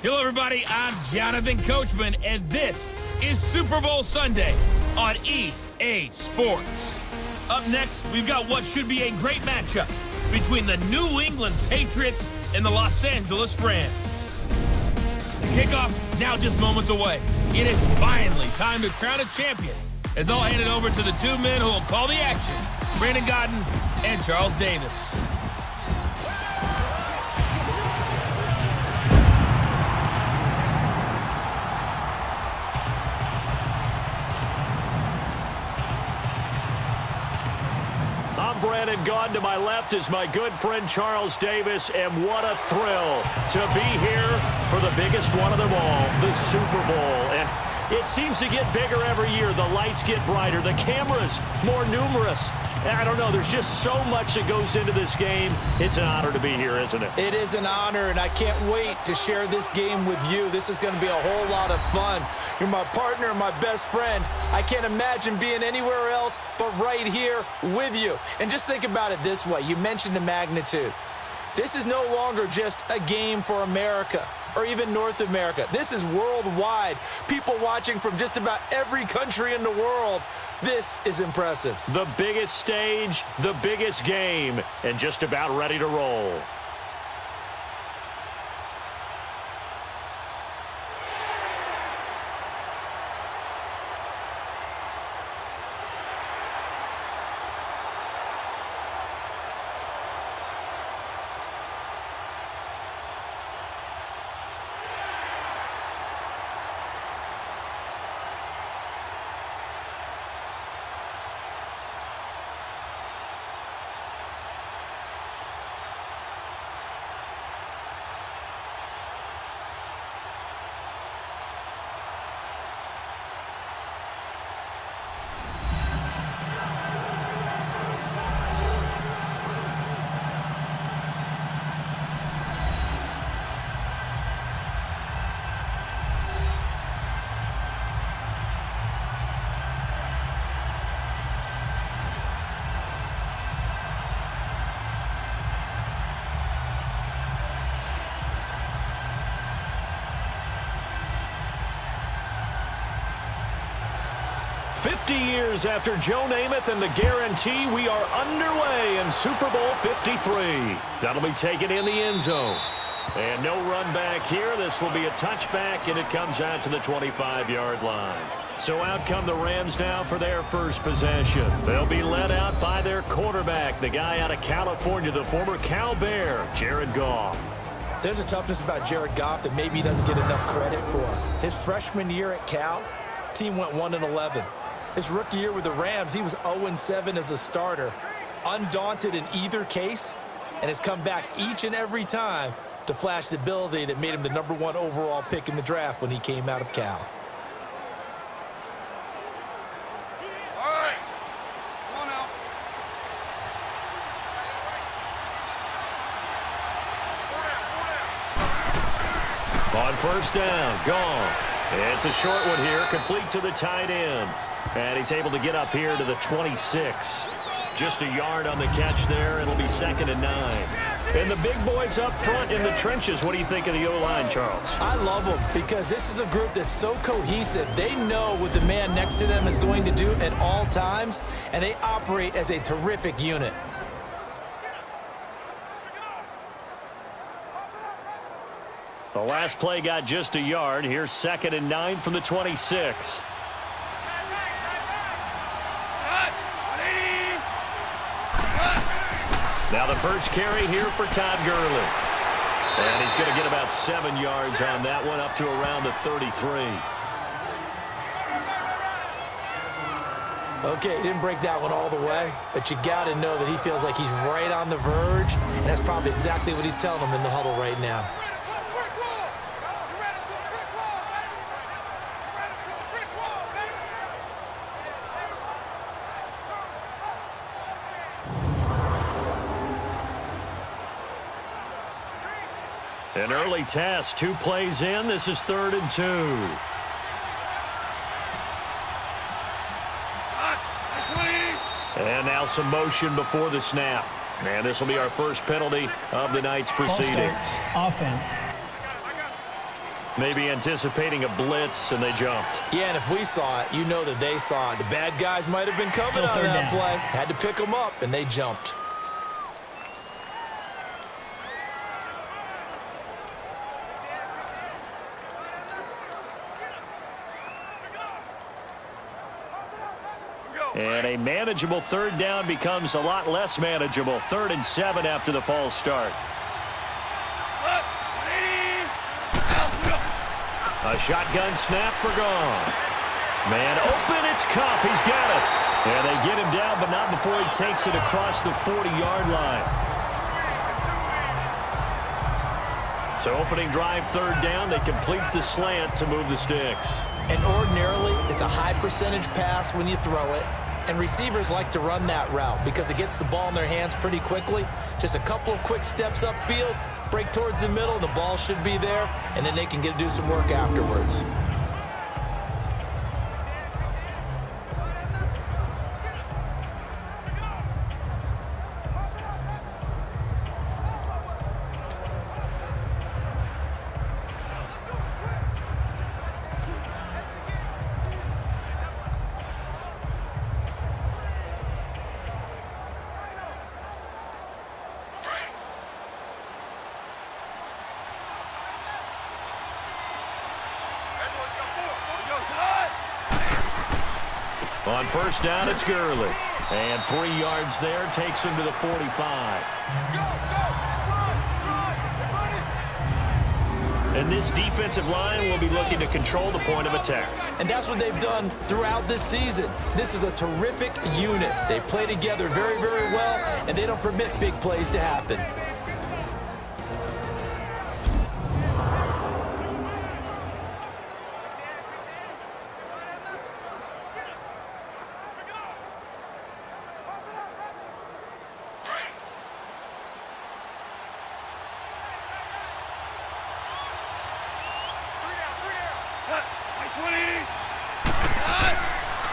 Hello, everybody. I'm Jonathan Coachman, and this is Super Bowl Sunday on EA Sports. Up next, we've got what should be a great matchup between the New England Patriots and the Los Angeles Rams. The kickoff now just moments away. It is finally time to crown a champion, as I'll hand it over to the two men who will call the action, Brandon Godden and Charles Davis. Brandon Godden. To my left is my good friend Charles Davis, and what a thrill to be here for the biggest one of them all, the Super Bowl. And it seems to get bigger every year. The lights get brighter, the cameras more numerous. I don't know, there's just so much that goes into this game. It's an honor to be here, isn't it? It is an honor, and I can't wait to share this game with you. This is going to be a whole lot of fun. You're my partner, my best friend. I can't imagine being anywhere else but right here with you. And just think about it this way. You mentioned the magnitude. This is no longer just a game for America or even North America. This is worldwide. People watching from just about every country in the world. This is impressive. The biggest stage, the biggest game, and just about ready to roll. Years after Joe Namath and the guarantee, we are underway in Super Bowl 53. That'll be taken in the end zone. And no run back here. This will be a touchback, and it comes out to the 25-yard line. So out come the Rams now for their first possession. They'll be led out by their quarterback, the guy out of California, the former Cal Bear, Jared Goff. There's a toughness about Jared Goff that maybe he doesn't get enough credit for. His freshman year at Cal, team went 1-11. His rookie year with the Rams, he was 0-7 as a starter, undaunted in either case, and has come back each and every time to flash the ability that made him the #1 overall pick in the draft when he came out of Cal. All right. Come on now. On first down, Goff. It's a short one here, complete to the tight end. And he's able to get up here to the 26. Just a yard on the catch there. It'll be 2nd and 9. And the big boys up front in the trenches. What do you think of the O-line, Charles? I love them because this is a group that's so cohesive. They know what the man next to them is going to do at all times, and they operate as a terrific unit. The last play got just a yard. Here's 2nd and 9 from the 26. Now the first carry here for Todd Gurley. And he's going to get about 7 yards on that one, up to around the 33. Okay, he didn't break that one all the way, but you got to know that he feels like he's right on the verge, and that's probably exactly what he's telling them in the huddle right now. An early test, 2 plays in. This is 3rd and 2. And now some motion before the snap. And this will be our first penalty of the night's proceedings. Offense. Maybe anticipating a blitz, and they jumped. Yeah, and if we saw it, you know that they saw it. The bad guys might have been coming on that play. Had to pick them up, and they jumped. And a manageable third down becomes a lot less manageable. 3rd and 7 after the false start. A shotgun snap for Goff. Man open, it's Cup. He's got it. And they get him down, but not before he takes it across the 40-yard line. So opening drive, 3rd down. They complete the slant to move the sticks. And ordinarily, it's a high percentage pass when you throw it. And receivers like to run that route because it gets the ball in their hands pretty quickly. Just a couple of quick steps upfield, break towards the middle, the ball should be there, and then they can do some work afterwards. On 1st down, it's Gurley. And 3 yards there, takes him to the 45. And this defensive line will be looking to control the point of attack. And that's what they've done throughout this season. This is a terrific unit. They play together very, very well, and they don't permit big plays to happen.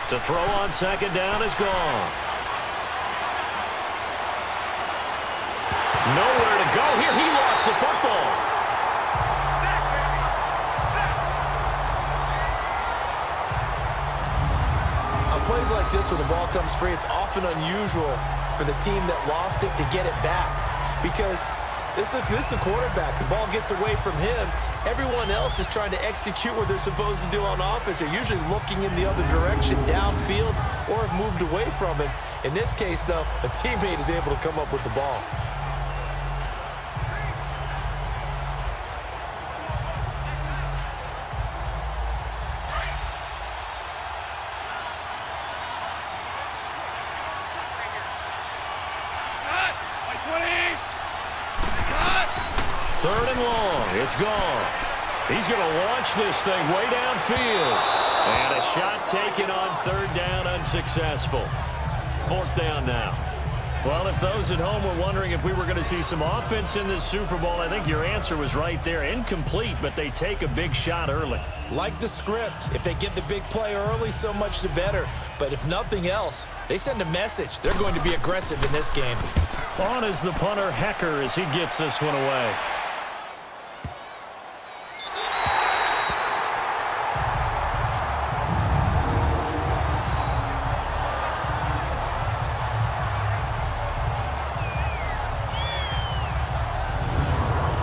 To throw on 2nd down is Goff. Nowhere to go here. He lost the football. On plays like this where the ball comes free, it's often unusual for the team that lost it to get it back because this is a quarterback. The ball gets away from him. Everyone else is trying to execute what they're supposed to do on offense. They're usually looking in the other direction, downfield, or have moved away from it. In this case, though, a teammate is able to come up with the ball. Third and long. It's Goff. He's going to launch this thing way downfield. And a shot taken on 3rd down, unsuccessful. 4th down now. Well, if those at home were wondering if we were going to see some offense in this Super Bowl, I think your answer was right there. Incomplete, but they take a big shot early. Like the script. If they get the big play early, so much the better. But if nothing else, they send a message. They're going to be aggressive in this game. On is the punter, Hecker, as he gets this one away.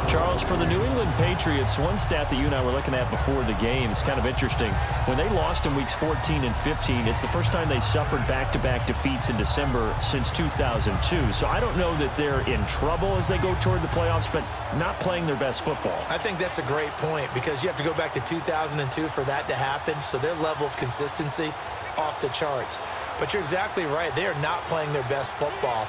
Charles, for the New England Patriots, one stat that you and I were looking at before the game is kind of interesting. When they lost in weeks 14 and 15, it's the first time they suffered back-to-back defeats in December since 2002. So I don't know that they're in trouble as they go toward the playoffs, but not playing their best football. I think that's a great point because you have to go back to 2002 for that to happen. So their level of consistency off the charts. But you're exactly right. They are not playing their best football.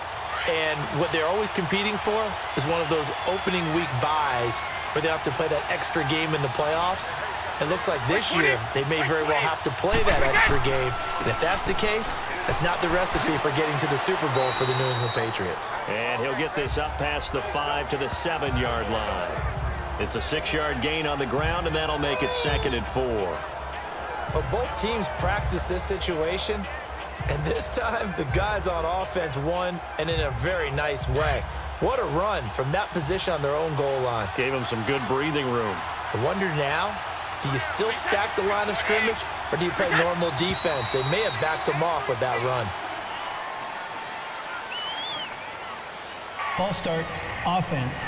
And what they're always competing for is one of those opening week buys where they have to play that extra game in the playoffs. It looks like this year they may very well have to play that extra game. And if that's the case, that's not the recipe for getting to the Super Bowl for the New England Patriots. And he'll get this up past the 5 to the 7-yard line. It's a 6-yard gain on the ground, and that'll make it 2nd and 4. But both teams practice this situation. And this time, the guys on offense won, and in a very nice way. What a run from that position on their own goal line. Gave them some good breathing room. I wonder now, do you still stack the line of scrimmage, or do you play normal defense? They may have backed them off with that run. False start, offense.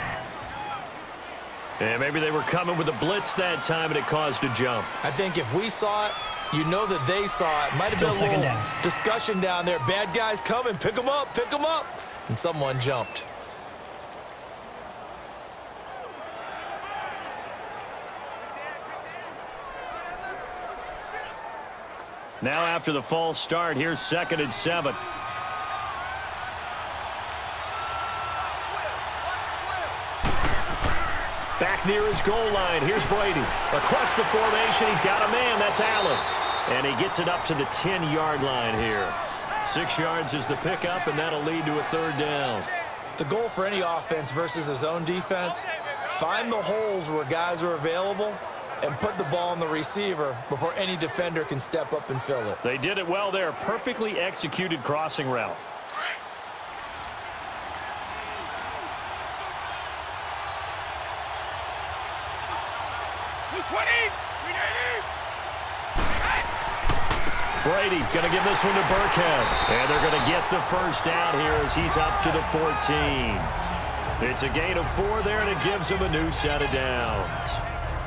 And maybe they were coming with a blitz that time, and it caused a jump. I think if we saw it, you know that they saw it. Might have been a little discussion down there. Bad guys coming. Pick them up. Pick them up. And someone jumped. Now after the false start, here's 2nd and 7. Back near his goal line. Here's Brady. Across the formation, he's got a man. That's Allen. And he gets it up to the 10-yard line here. 6 yards is the pickup, and that'll lead to a 3rd down. The goal for any offense versus his own defense, find the holes where guys are available and put the ball on the receiver before any defender can step up and fill it. They did it well there. Perfectly executed crossing route. Brady going to give this one to Burkhead. And they're going to get the 1st down here as he's up to the 14. It's a gain of 4 there, and it gives him a new set of downs.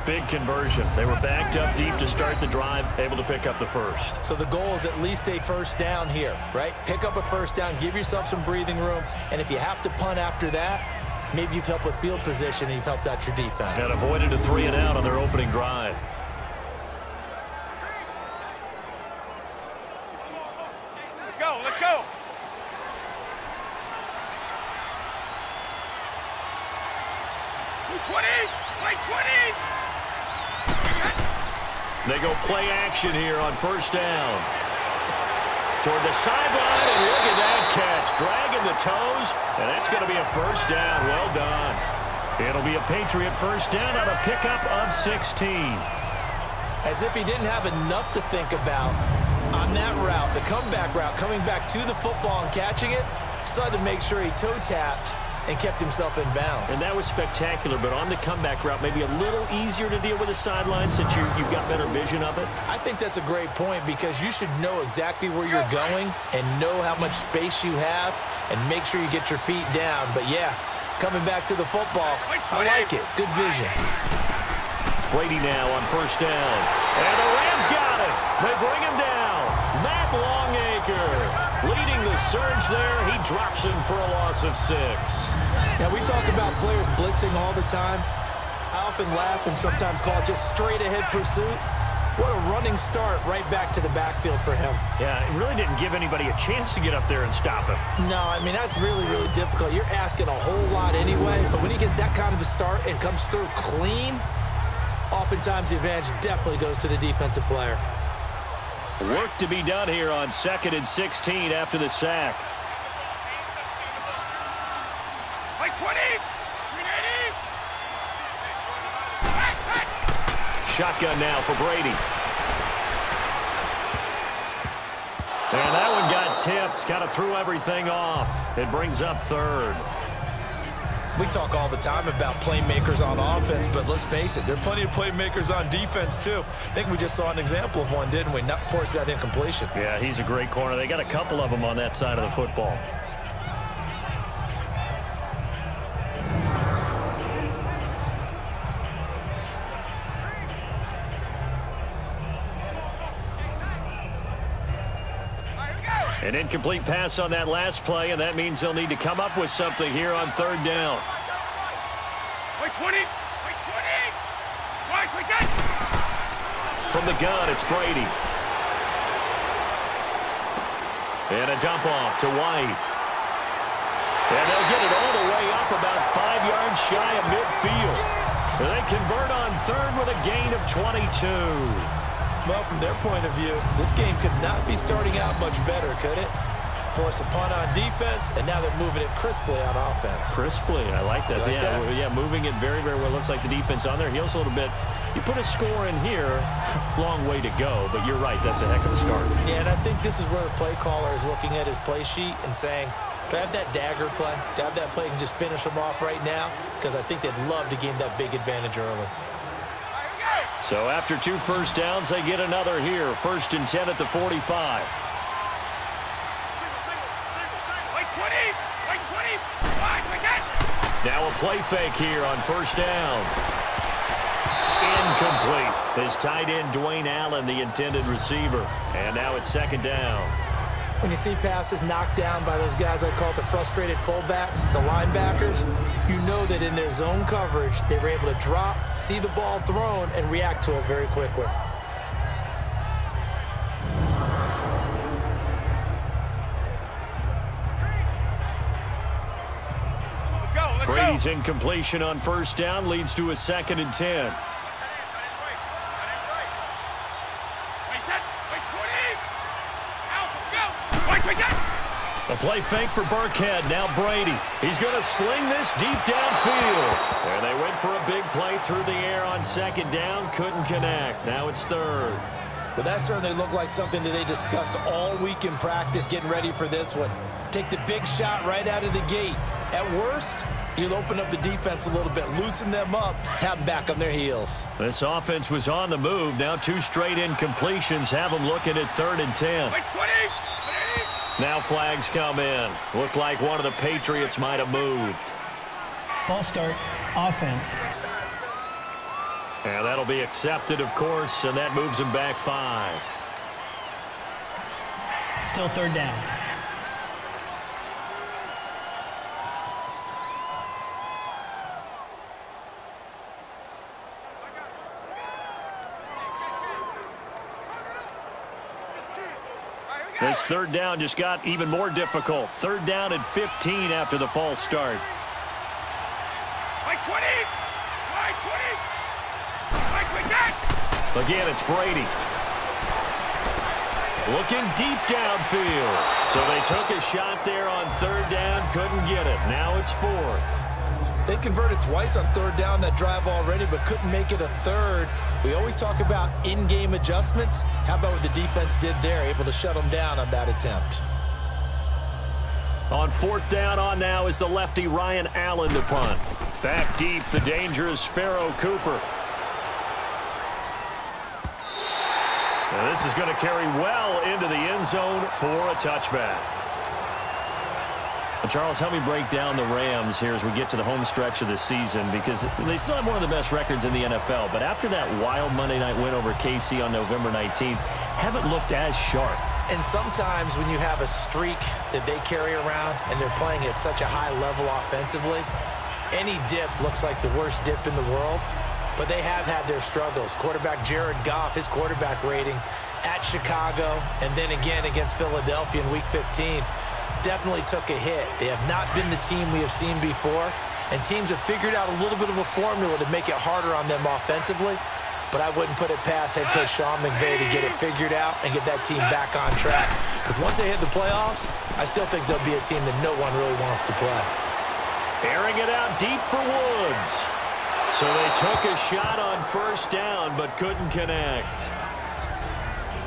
Big conversion. They were backed up deep to start the drive, able to pick up the 1st. So the goal is at least a 1st down here, right? Pick up a 1st down, give yourself some breathing room, and if you have to punt after that, maybe you've helped with field position and you've helped out your defense. And avoided a 3 and out on their opening drive. Let's go. They go play action here on 1st down. Toward the sideline, and look at that catch. Dragging the toes, and that's going to be a 1st down. Well done. It'll be a Patriot 1st down on a pickup of 16. As if he didn't have enough to think about on that route, the comeback route, coming back to the football and catching it, decided to make sure he toe-tapped and kept himself in bounds. And that was spectacular, but on the comeback route, maybe a little easier to deal with the sideline since you've got better vision of it. I think that's a great point because you should know exactly where you're going and know how much space you have and make sure you get your feet down. But, yeah, coming back to the football, I like it. Good vision. Brady now on 1st down. And the Rams got it. They bring him down. Matt Longacre leading the surge there. He drops him for a loss of 6. Now, we talk about players blitzing all the time. I often laugh and sometimes call it just straight-ahead pursuit. What a running start right back to the backfield for him. Yeah, it really didn't give anybody a chance to get up there and stop him. No, I mean, that's really, really difficult. You're asking a whole lot anyway, but when he gets that kind of a start and comes through clean, oftentimes the advantage definitely goes to the defensive player. Work to be done here on 2nd and 16 after the sack. Shotgun now for Brady. And that one got tipped. Kind of threw everything off. It brings up 3rd. We talk all the time about playmakers on offense, but let's face it, there are plenty of playmakers on defense, too. I think we just saw an example of one, didn't we? Not force that incompletion. Yeah, he's a great corner. They got a couple of them on that side of the football. An incomplete pass on that last play, and that means they'll need to come up with something here on 3rd down. From the gun, it's Brady. And a dump off to White. And they'll get it all the way up about 5 yards shy of midfield. And they convert on 3rd with a gain of 22. Well, from their point of view, this game could not be starting out much better, could it? Force a punt on defense, and now they're moving it crisply on offense. Crisply, I like that. Yeah, moving it very, very well. Looks like the defense on their heels a little bit. You put a score in here, long way to go, but you're right, that's a heck of a start. Yeah, and I think this is where the play caller is looking at his play sheet and saying, do I have that dagger play? Do I have that play and just finish them off right now? Because I think they'd love to gain that big advantage early. So after 2 first downs, they get another here. 1st and 10 at the 45. Now a play fake here on 1st down. Incomplete. His tight end, Dwayne Allen, the intended receiver. And now it's 2nd down. When you see passes knocked down by those guys I call the frustrated fullbacks, the linebackers, you know that in their zone coverage, they were able to drop, see the ball thrown, and react to it very quickly. Brady's incompletion on 1st down leads to a 2nd and 10. A play fake for Burkhead. Now Brady. He's going to sling this deep downfield. And they went for a big play through the air on 2nd down. Couldn't connect. Now it's 3rd. Well, that certainly looked like something that they discussed all week in practice getting ready for this one. Take the big shot right out of the gate. At worst, you'll open up the defense a little bit, loosen them up, have them back on their heels. This offense was on the move. Now 2 straight incompletions have them looking at 3rd and 10. Now flags come in. Looked like one of the Patriots might have moved. False start, offense. And that'll be accepted, of course, and that moves him back 5. Still 3rd down. This 3rd down just got even more difficult. 3rd down and 15 after the false start. Again, it's Brady. Looking deep downfield. So they took a shot there on 3rd down, couldn't get it. Now it's 4th. They converted twice on 3rd down that drive already, but couldn't make it a 3rd. We always talk about in-game adjustments. How about what the defense did there, able to shut them down on that attempt? On 4th down on now is the lefty Ryan Allen to punt. Back deep, the dangerous Pharaoh Cooper. Now this is going to carry well into the end zone for a touchback. Charles, help me break down the Rams here as we get to the home stretch of the season, because they still have one of the best records in the NFL. But after that wild Monday night win over KC on November 19th, haven't looked as sharp. And sometimes when you have a streak that they carry around and they're playing at such a high level offensively, any dip looks like the worst dip in the world. But they have had their struggles. Quarterback Jared Goff, his quarterback rating at Chicago, and then again against Philadelphia in Week 15, definitely took a hit. They have not been the team we have seen before, and teams have figured out a little bit of a formula to make it harder on them offensively, but I wouldn't put it past head coach Sean McVay to get it figured out and get that team back on track, because once they hit the playoffs, I still think they'll be a team that no one really wants to play. Airing it out deep for Woods. So they took a shot on 1st down, but couldn't connect.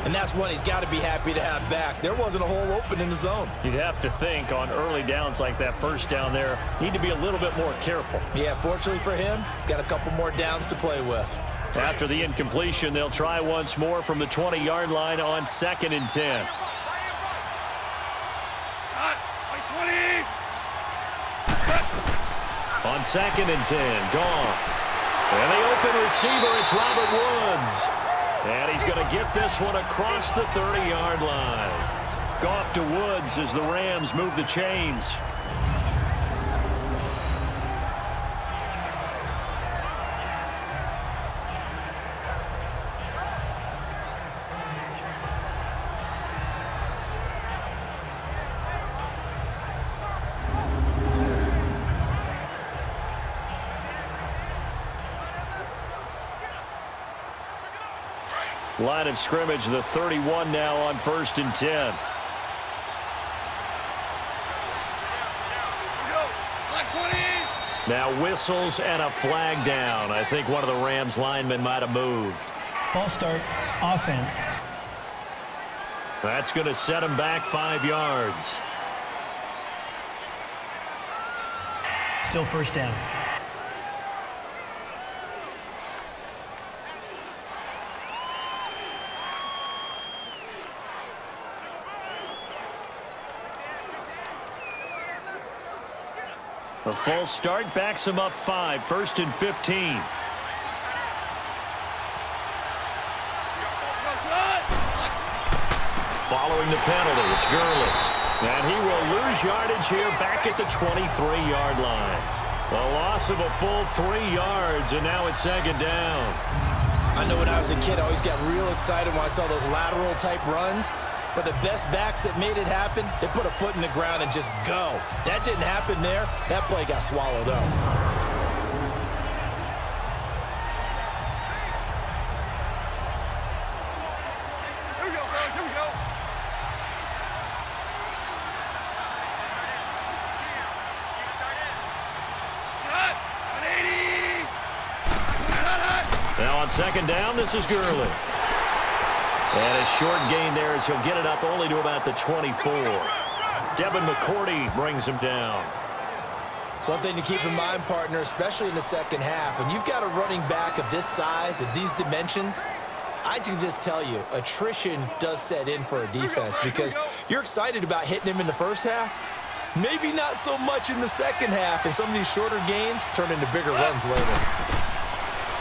And that's one he's got to be happy to have back. There wasn't a hole open in the zone. You'd have to think on early downs like that 1st down there, need to be a little bit more careful. Yeah, fortunately for him, got a couple more downs to play with. After the incompletion, they'll try once more from the 20-yard line on 2nd and 10. On 2nd and 10, Goff. And the open receiver, it's Robert Woods. And he's going to get this one across the 30-yard line. Goff to Woods as the Rams move the chains. Line of scrimmage, the 31 now on 1st and 10. Now whistles and a flag down. I think one of the Rams linemen might have moved. False start, offense. That's going to set him back 5 yards. Still 1st down. A false start backs him up 5, 1st and 15. Following the penalty, it's Gurley. And he will lose yardage here back at the 23-yard line. A loss of a full 3 yards, and now it's 2nd down. I know when I was a kid, I always got real excited when I saw those lateral-type runs. But the best backs that made it happen, they put a foot in the ground and just go. That didn't happen there. That play got swallowed up. Now on 2nd down, this is Gurley. And a short gain there as he'll get it up only to about the 24. Devin McCourty brings him down. One thing to keep in mind, partner, especially in the second half, when you've got a running back of this size, of these dimensions, I can just tell you, attrition does set in for a defense because you're excited about hitting him in the first half. Maybe not so much in the second half, and some of these shorter gains turn into bigger runs later.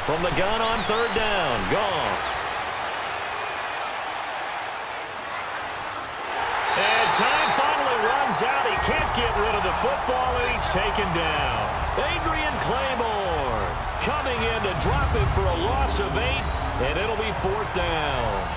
From the gun on 3rd down, Goff. And time finally runs out. He can't get rid of the football, and he's taken down. Adrian Claymore coming in to drop him for a loss of 8, and it'll be 4th down.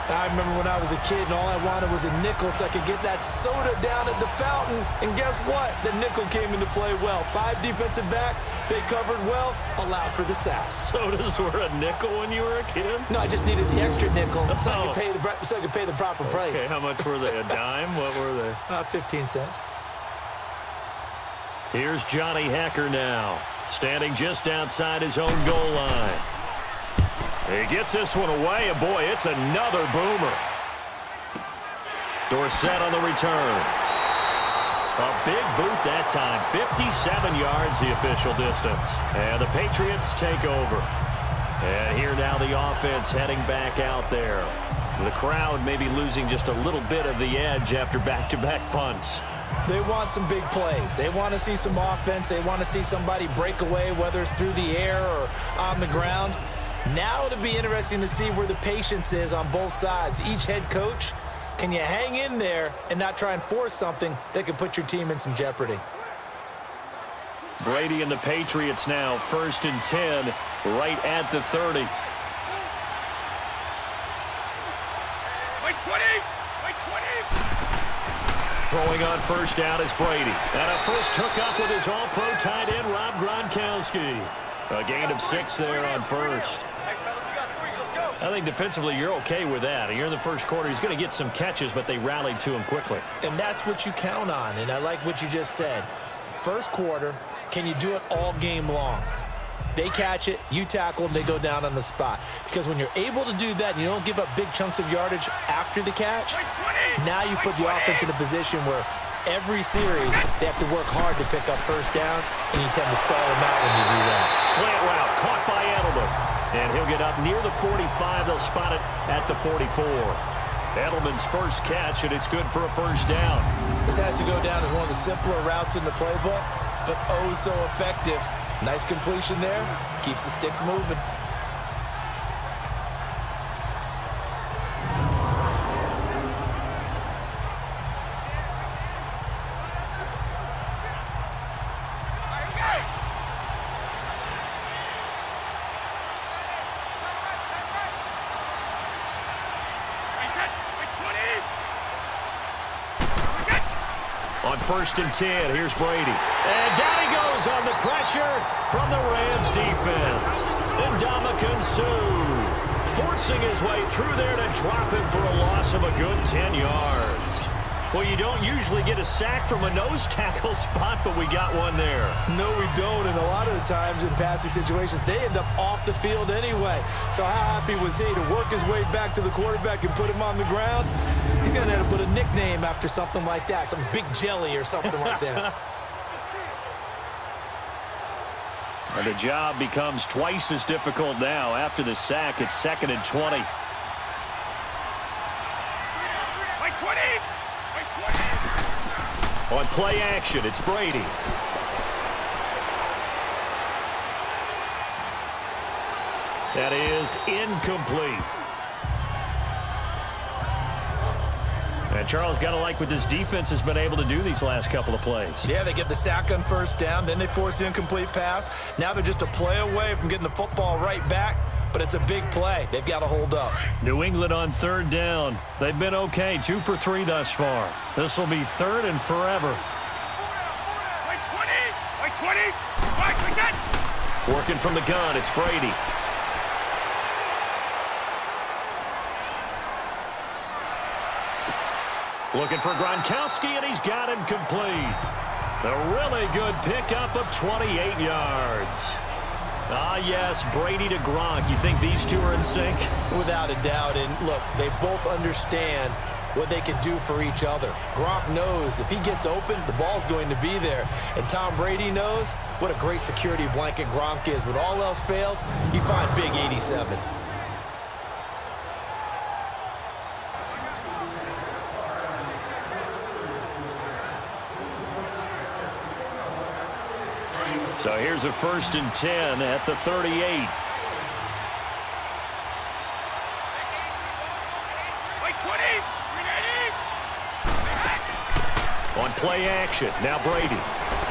I remember when I was a kid and all I wanted was a nickel so I could get that soda down at the fountain. And guess what? The nickel came into play well. 5 defensive backs, they covered well, allowed for the sack. Sodas were a nickel when you were a kid? No, I just needed the extra nickel so I could pay the proper price. Okay, how much were they? A dime? What were they? 15 cents. Here's Johnny Hecker now, standing just outside his own goal line. He gets this one away, and boy, it's another boomer. Dorsett on the return. A big boot that time, 57 yards the official distance. And the Patriots take over. And here now the offense heading back out there. The crowd maybe losing just a little bit of the edge after back-to-back punts. They want some big plays. They want to see some offense. They want to see somebody break away, whether it's through the air or on the ground. Now it'll be interesting to see where the patience is on both sides. Each head coach, can you hang in there and not try and force something that could put your team in some jeopardy? Brady and the Patriots now, 1st and 10, right at the 30. Wait 20! Wait 20! Throwing on 1st down is Brady. And a first hookup with his all-pro tight end, Rob Gronkowski. A gain of 6 there on 1st. I think defensively you're okay with that. You're in the first quarter. He's going to get some catches, but they rallied to him quickly. And that's what you count on, and I like what you just said. First quarter, can you do it all game long? They catch it, you tackle them, they go down on the spot. Because when you're able to do that and you don't give up big chunks of yardage after the catch, now you put the offense in a position where every series they have to work hard to pick up first downs, and you tend to stall them out when you do that. Slant route caught by Edelman. And he'll get up near the 45. They'll spot it at the 44. Edelman's first catch, and it's good for a first down. This has to go down as one of the simpler routes in the playbook, but oh so effective. Nice completion there. Keeps the sticks moving. On 1st and 10, here's Brady. And down he goes on the pressure from the Rams defense. Ndamukong Suh forcing his way through there to drop him for a loss of a good 10 yards. Well, you don't usually get a sack from a nose tackle spot, but we got one there. No, we don't, and a lot of the times in passing situations, they end up off the field anyway. So how happy was he to work his way back to the quarterback and put him on the ground? He's going to have to put a nickname after something like that, some big jelly or something like that. And the job becomes twice as difficult now. After the sack, it's 2nd and 20. On play action, it's Brady. That is incomplete. And Charles, got to like what this defense has been able to do these last couple of plays. Yeah, they get the sack on first down, then they force the incomplete pass. Now they're just a play away from getting the football right back, but it's a big play. They've got to hold up. New England on third down. They've been okay, 2 for 3 thus far. This will be third and forever. Like 20, like 20, like that. Working from the gun, it's Brady. Looking for Gronkowski, and he's got him complete. A really good pickup of 28 yards. Ah, yes, Brady to Gronk. You think these two are in sync? Without a doubt. And look, they both understand what they can do for each other. Gronk knows if he gets open, the ball's going to be there. And Tom Brady knows what a great security blanket Gronk is. When all else fails, you find big 87. So here's a 1st and 10 at the 38. Like 20, 390. On play action, now Brady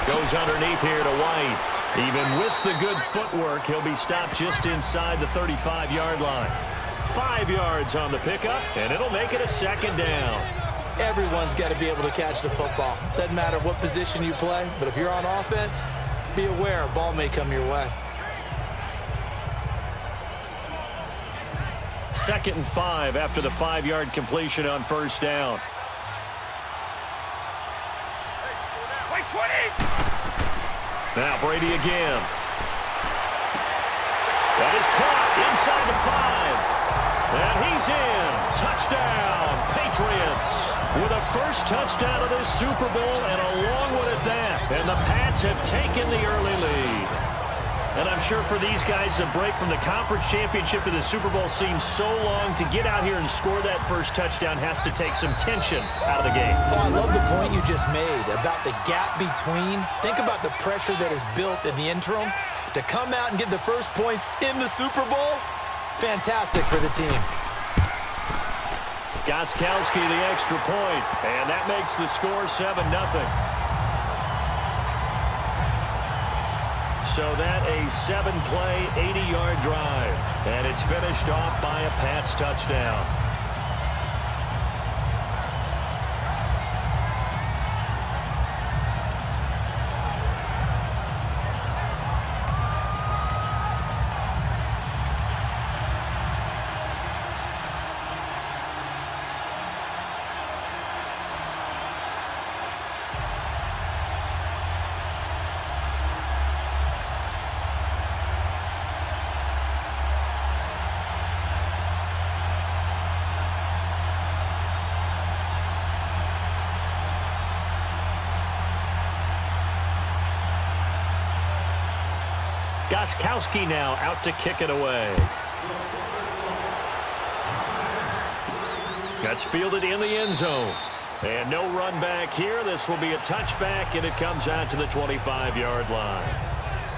goes underneath here to White. Even with the good footwork, he'll be stopped just inside the 35-yard line. 5 yards on the pickup, and it'll make it a 2nd down. Everyone's got to be able to catch the football. Doesn't matter what position you play, but if you're on offense, be aware, a ball may come your way. 2nd and 5 after the 5-yard completion on first down. Like 20. Now Brady again. That is caught inside the 5. And he's in. Touchdown, Patriots. With a first touchdown of this Super Bowl and a long one at that. And the Pats have taken the early lead. And I'm sure for these guys, the break from the conference championship to the Super Bowl seems so long. To get out here and score that first touchdown has to take some tension out of the game. Oh, I love the point you just made about the gap between. Think about the pressure that is built in the interim. To come out and get the first points in the Super Bowl, fantastic for the team. Gostkowski the extra point, and that makes the score 7-0. So that a 7-play, 80-yard drive, and it's finished off by a Pats touchdown. Gostkowski now out to kick it away. That's fielded in the end zone. And no run back here. This will be a touchback, and it comes out to the 25-yard line.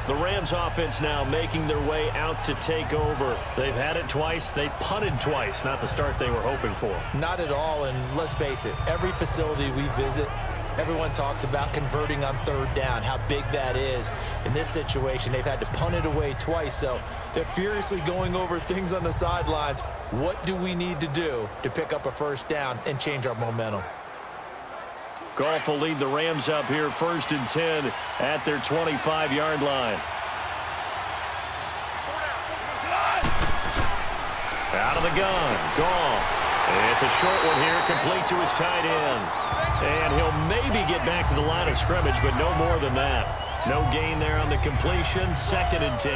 The Rams offense now making their way out to take over. They've had it twice. They've punted twice. Not the start they were hoping for. Not at all, and let's face it, every facility we visit, everyone talks about converting on third down, how big that is. In this situation, they've had to punt it away twice, so they're furiously going over things on the sidelines. What do we need to do to pick up a first down and change our momentum? Goff will lead the Rams up here 1st and 10 at their 25-yard line. Out of the gun, Goff. It's a short one here, complete to his tight end. And he'll maybe get back to the line of scrimmage, but no more than that. No gain there on the completion, 2nd and 10.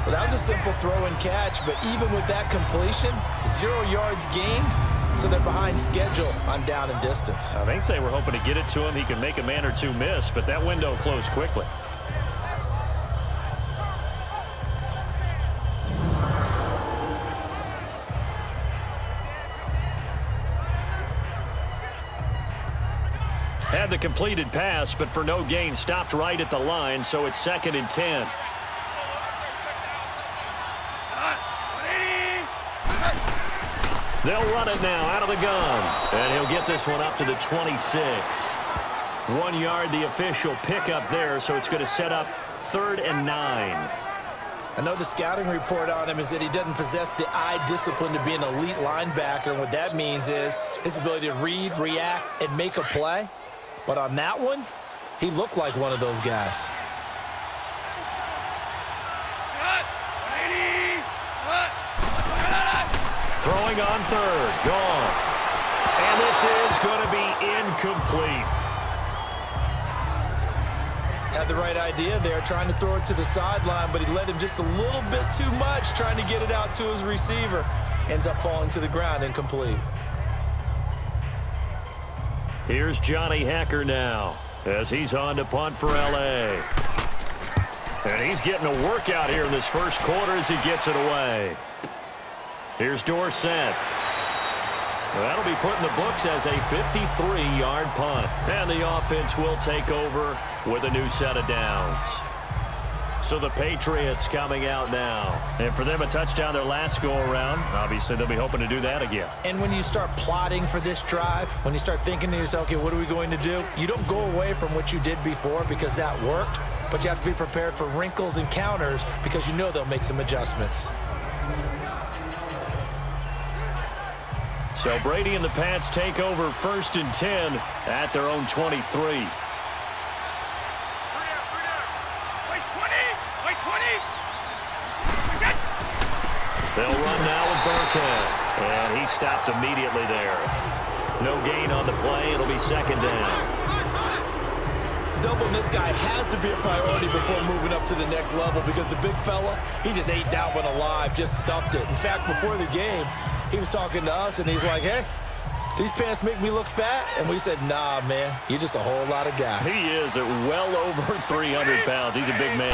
Well, that was a simple throw and catch, but even with that completion, 0 yards gained, so they're behind schedule on down and distance. I think they were hoping to get it to him. He could make a man or two miss, but that window closed quickly. Had the completed pass, but for no gain, stopped right at the line, so it's 2nd and 10. They'll run it now out of the gun. And he'll get this one up to the 26. 1 yard, the official pickup there, so it's going to set up 3rd and 9. I know the scouting report on him is that he doesn't possess the eye discipline to be an elite linebacker, and what that means is his ability to read, react, and make a play. But on that one, he looked like one of those guys. Throwing on 3rd, gone. And this is going to be incomplete. Had the right idea there, trying to throw it to the sideline, but he let him just a little bit too much, trying to get it out to his receiver. Ends up falling to the ground, incomplete. Here's Johnny Hacker now, as he's on to punt for L.A. And he's getting a workout here in this first quarter as he gets it away. Here's Dorsett. That'll be put in the books as a 53-yard punt. And the offense will take over with a new set of downs. So the Patriots coming out now. And for them, a touchdown their last go-around. Obviously, they'll be hoping to do that again. And when you start plotting for this drive, when you start thinking to yourself, okay, what are we going to do? You don't go away from what you did before because that worked, but you have to be prepared for wrinkles and counters because you know they'll make some adjustments. So Brady and the Pats take over 1st and 10 at their own 23. They'll run now with Burkhead. And he stopped immediately there. No gain on the play. It'll be 2nd down. Doubling this guy has to be a priority before moving up to the next level because the big fella, he just ate that one alive, just stuffed it. In fact, before the game, he was talking to us, and he's like, hey, these pants make me look fat? And we said, nah, man, you're just a whole lot of guy. He is at well over 300 pounds. He's a big man.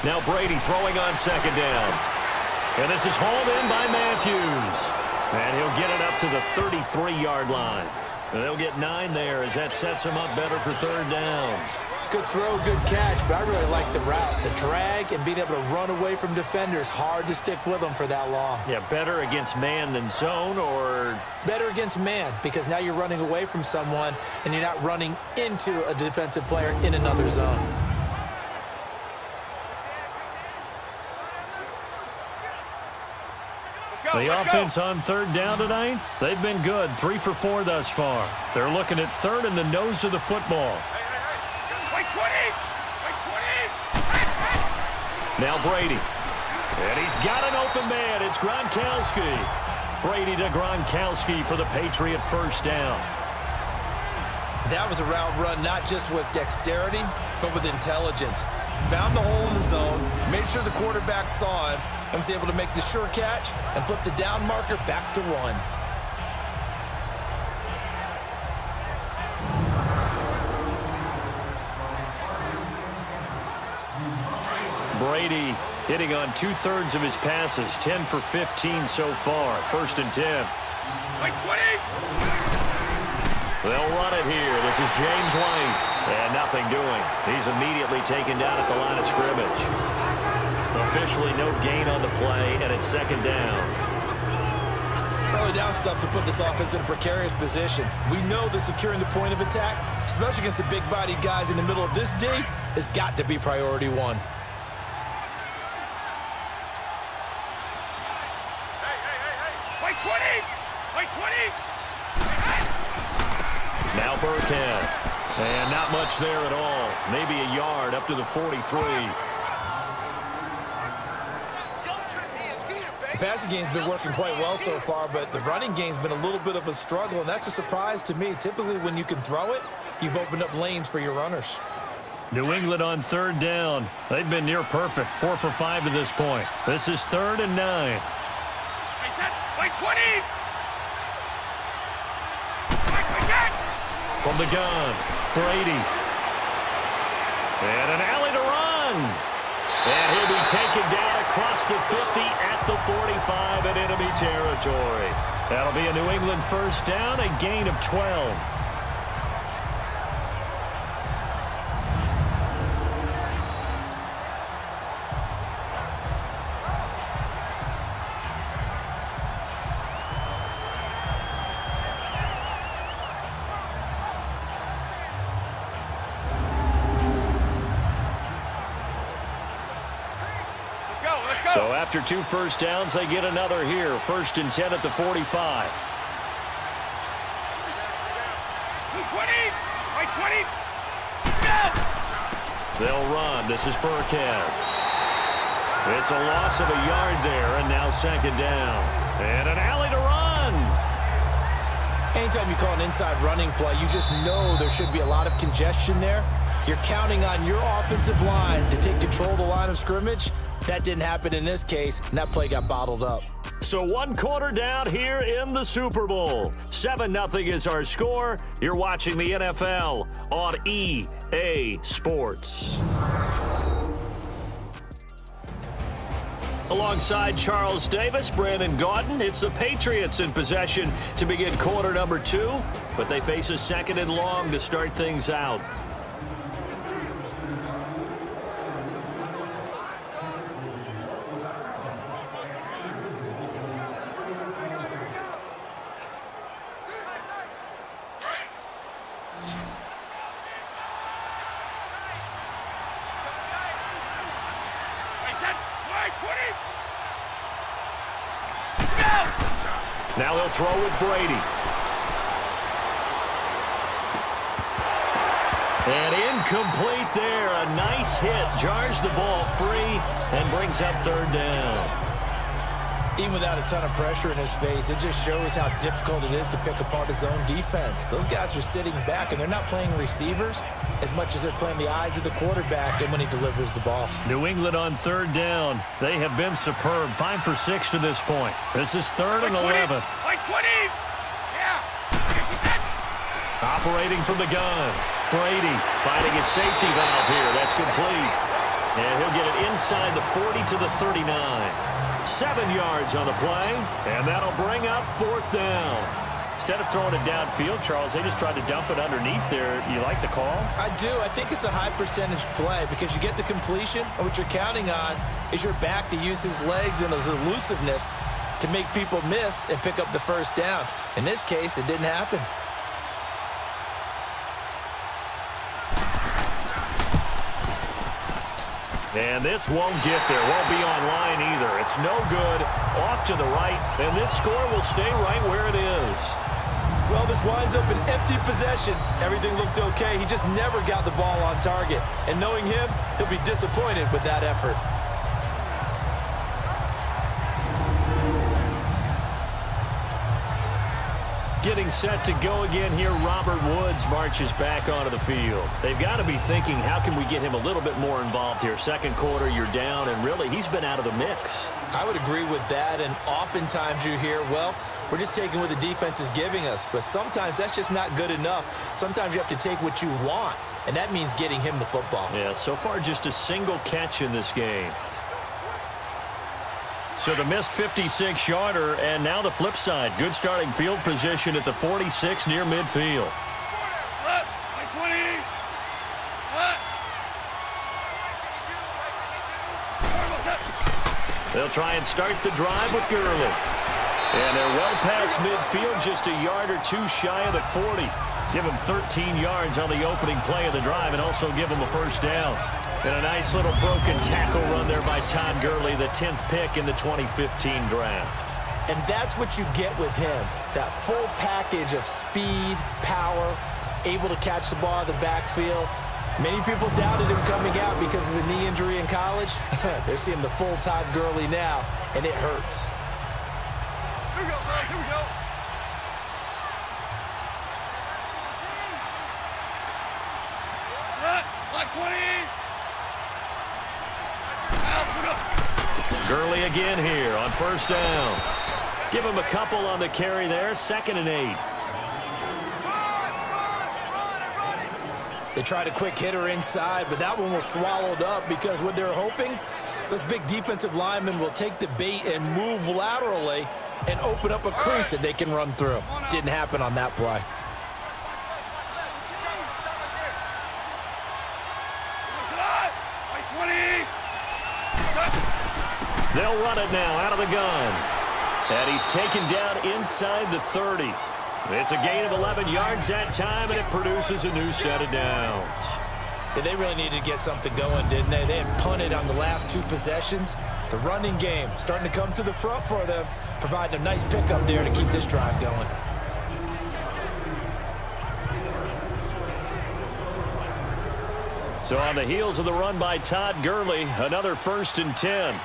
Now Brady throwing on 2nd down. And this is hauled in by Matthews. And he'll get it up to the 33-yard line. And they'll get 9 there as that sets him up better for 3rd down. Good throw, good catch, but I really like the route. The drag and being able to run away from defenders, hard to stick with them for that long. Yeah, better against man than zone, or? Better against man, because now you're running away from someone and you're not running into a defensive player in another zone. The offense on 3rd down tonight, they've been good. 3 for 4 thus far. They're looking at 3rd in the nose of the football. Now Brady. And he's got an open man. It's Gronkowski. Brady to Gronkowski for the Patriot 1st down. That was a route run not just with dexterity, but with intelligence. Found the hole in the zone, made sure the quarterback saw him, and was able to make the sure catch and flip the down marker back to 1. Brady hitting on 2/3 of his passes, 10 for 15 so far. 1st and 10. They'll run it here. This is James White. And nothing doing. He's immediately taken down at the line of scrimmage. Officially no gain on the play, and it's 2nd down. Early down stuff to put this offense in a precarious position. We know that securing the point of attack, especially against the big-bodied guys in the middle of this D, has got to be priority 1. Now Burkhead. And not much there at all. Maybe a yard up to the 43. The passing game's been working quite well so far, but the running game's been a little bit of a struggle, and that's a surprise to me. Typically, when you can throw it, you've opened up lanes for your runners. New England on 3rd down. They've been near perfect. 4 for 5 to this point. This is 3rd and 9. From the gun, Brady. And an alley to run. And he'll be taken down across the 50 at the 45 in enemy territory. That'll be a New England 1st down, a gain of 12. So after 2 first downs, they get another here. 1st and 10 at the 45. 20. Right 20. They'll run. This is Burkhead. It's a loss of a yard there, and now 2nd down. And an alley to run. Anytime you call an inside running play, you just know there should be a lot of congestion there. You're counting on your offensive line to take control of the line of scrimmage. That didn't happen in this case, and that play got bottled up. So 1 quarter down here in the Super Bowl. 7-0 is our score. You're watching the NFL on EA Sports. Alongside Charles Davis, Brandon Gaudin, it's the Patriots in possession to begin quarter number 2, but they face a 2nd and long to start things out. Now they'll throw with Brady. And incomplete there. A nice hit. Jars the ball free and brings up 3rd down. Even without a ton of pressure in his face, it just shows how difficult it is to pick apart his own defense. Those guys are sitting back, and they're not playing receivers as much as they're playing the eyes of the quarterback and when he delivers the ball. New England on 3rd down. They have been superb. 5 for 6 to this point. This is 3rd and 11. Like 20. Yeah. Operating from the gun. Brady finding his safety valve here. That's complete. And he'll get it inside the 40 to the 39. 7 yards on the play, and that'll bring up 4th down. Instead of throwing it downfield, Charles, they just tried to dump it underneath there. You like the call? I do. I think it's a high percentage play because you get the completion, and what you're counting on is your back to use his legs and his elusiveness to make people miss and pick up the 1st down. In this case, it didn't happen. And this won't get there. Won't be online either. It's no good. Off to the right. And this score will stay right where it is. Well, this winds up an empty possession. Everything looked okay. He just never got the ball on target. And knowing him, he'll be disappointed with that effort. Getting set to go again here, Robert Woods marches back onto the field. They've got to be thinking, how can we get him a little bit more involved here? 2nd quarter, you're down, and really, he's been out of the mix. I would agree with that, and oftentimes you hear, well, we're just taking what the defense is giving us, but sometimes that's just not good enough. Sometimes you have to take what you want, and that means getting him the football. Yeah, so far just a single catch in this game. So the missed 56-yarder, and now the flip side. Good starting field position at the 46 near midfield. They'll try and start the drive with Gurley. And they're well past midfield, just a yard or 2 shy of the 40. Give them 13 yards on the opening play of the drive and also give them a 1st down. And a nice little broken tackle run there by Todd Gurley, the 10th pick in the 2015 draft. And that's what you get with him, that full package of speed, power, able to catch the ball in the backfield. Many people doubted him coming out because of the knee injury in college. They're seeing the full Todd Gurley now, and it hurts. Here we go, guys. Here we go. Like 20. Gurley again here on 1st down. Give him a couple on the carry there. 2nd and 8. They tried a quick hitter inside, but that one was swallowed up because what they're hoping, those big defensive linemen will take the bait and move laterally and open up a crease that they can run through. Didn't happen on that play. They'll run it now out of the gun. And he's taken down inside the 30. It's a gain of 11 yards that time, and it produces a new set of downs. Yeah, they really needed to get something going, didn't they? They had punted on the last 2 possessions. The running game starting to come to the front for them, providing a nice pickup there to keep this drive going. So on the heels of the run by Todd Gurley, another 1st and 10.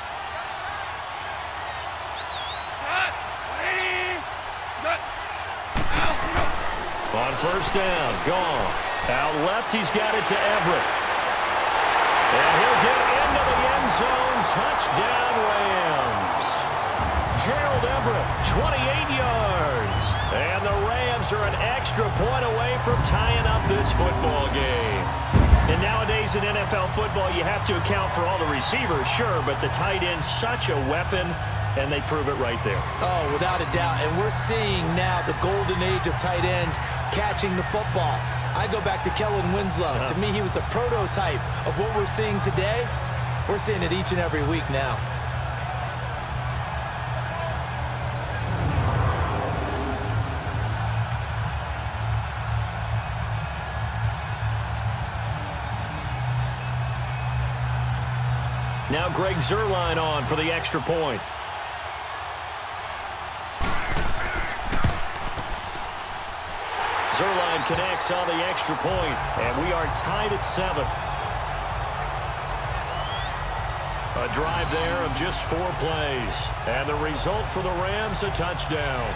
On 1st down, gone. Out left, he's got it to Everett. And he'll get into the end zone. Touchdown, Rams. Gerald Everett, 28 yards. And the Rams are an extra point away from tying up this football game. And nowadays in NFL football, you have to account for all the receivers, sure, but the tight end's such a weapon, and they prove it right there. Oh, without a doubt. And we're seeing now the golden age of tight ends catching the football. I go back to Kellen Winslow. To me, he was the prototype of what we're seeing today. We're seeing it each and every week now. Now Greg Zuerlein on for the extra point. Zuerlein connects on the extra point, and we are tied at 7. A drive there of just 4 plays, and the result for the Rams, a touchdown.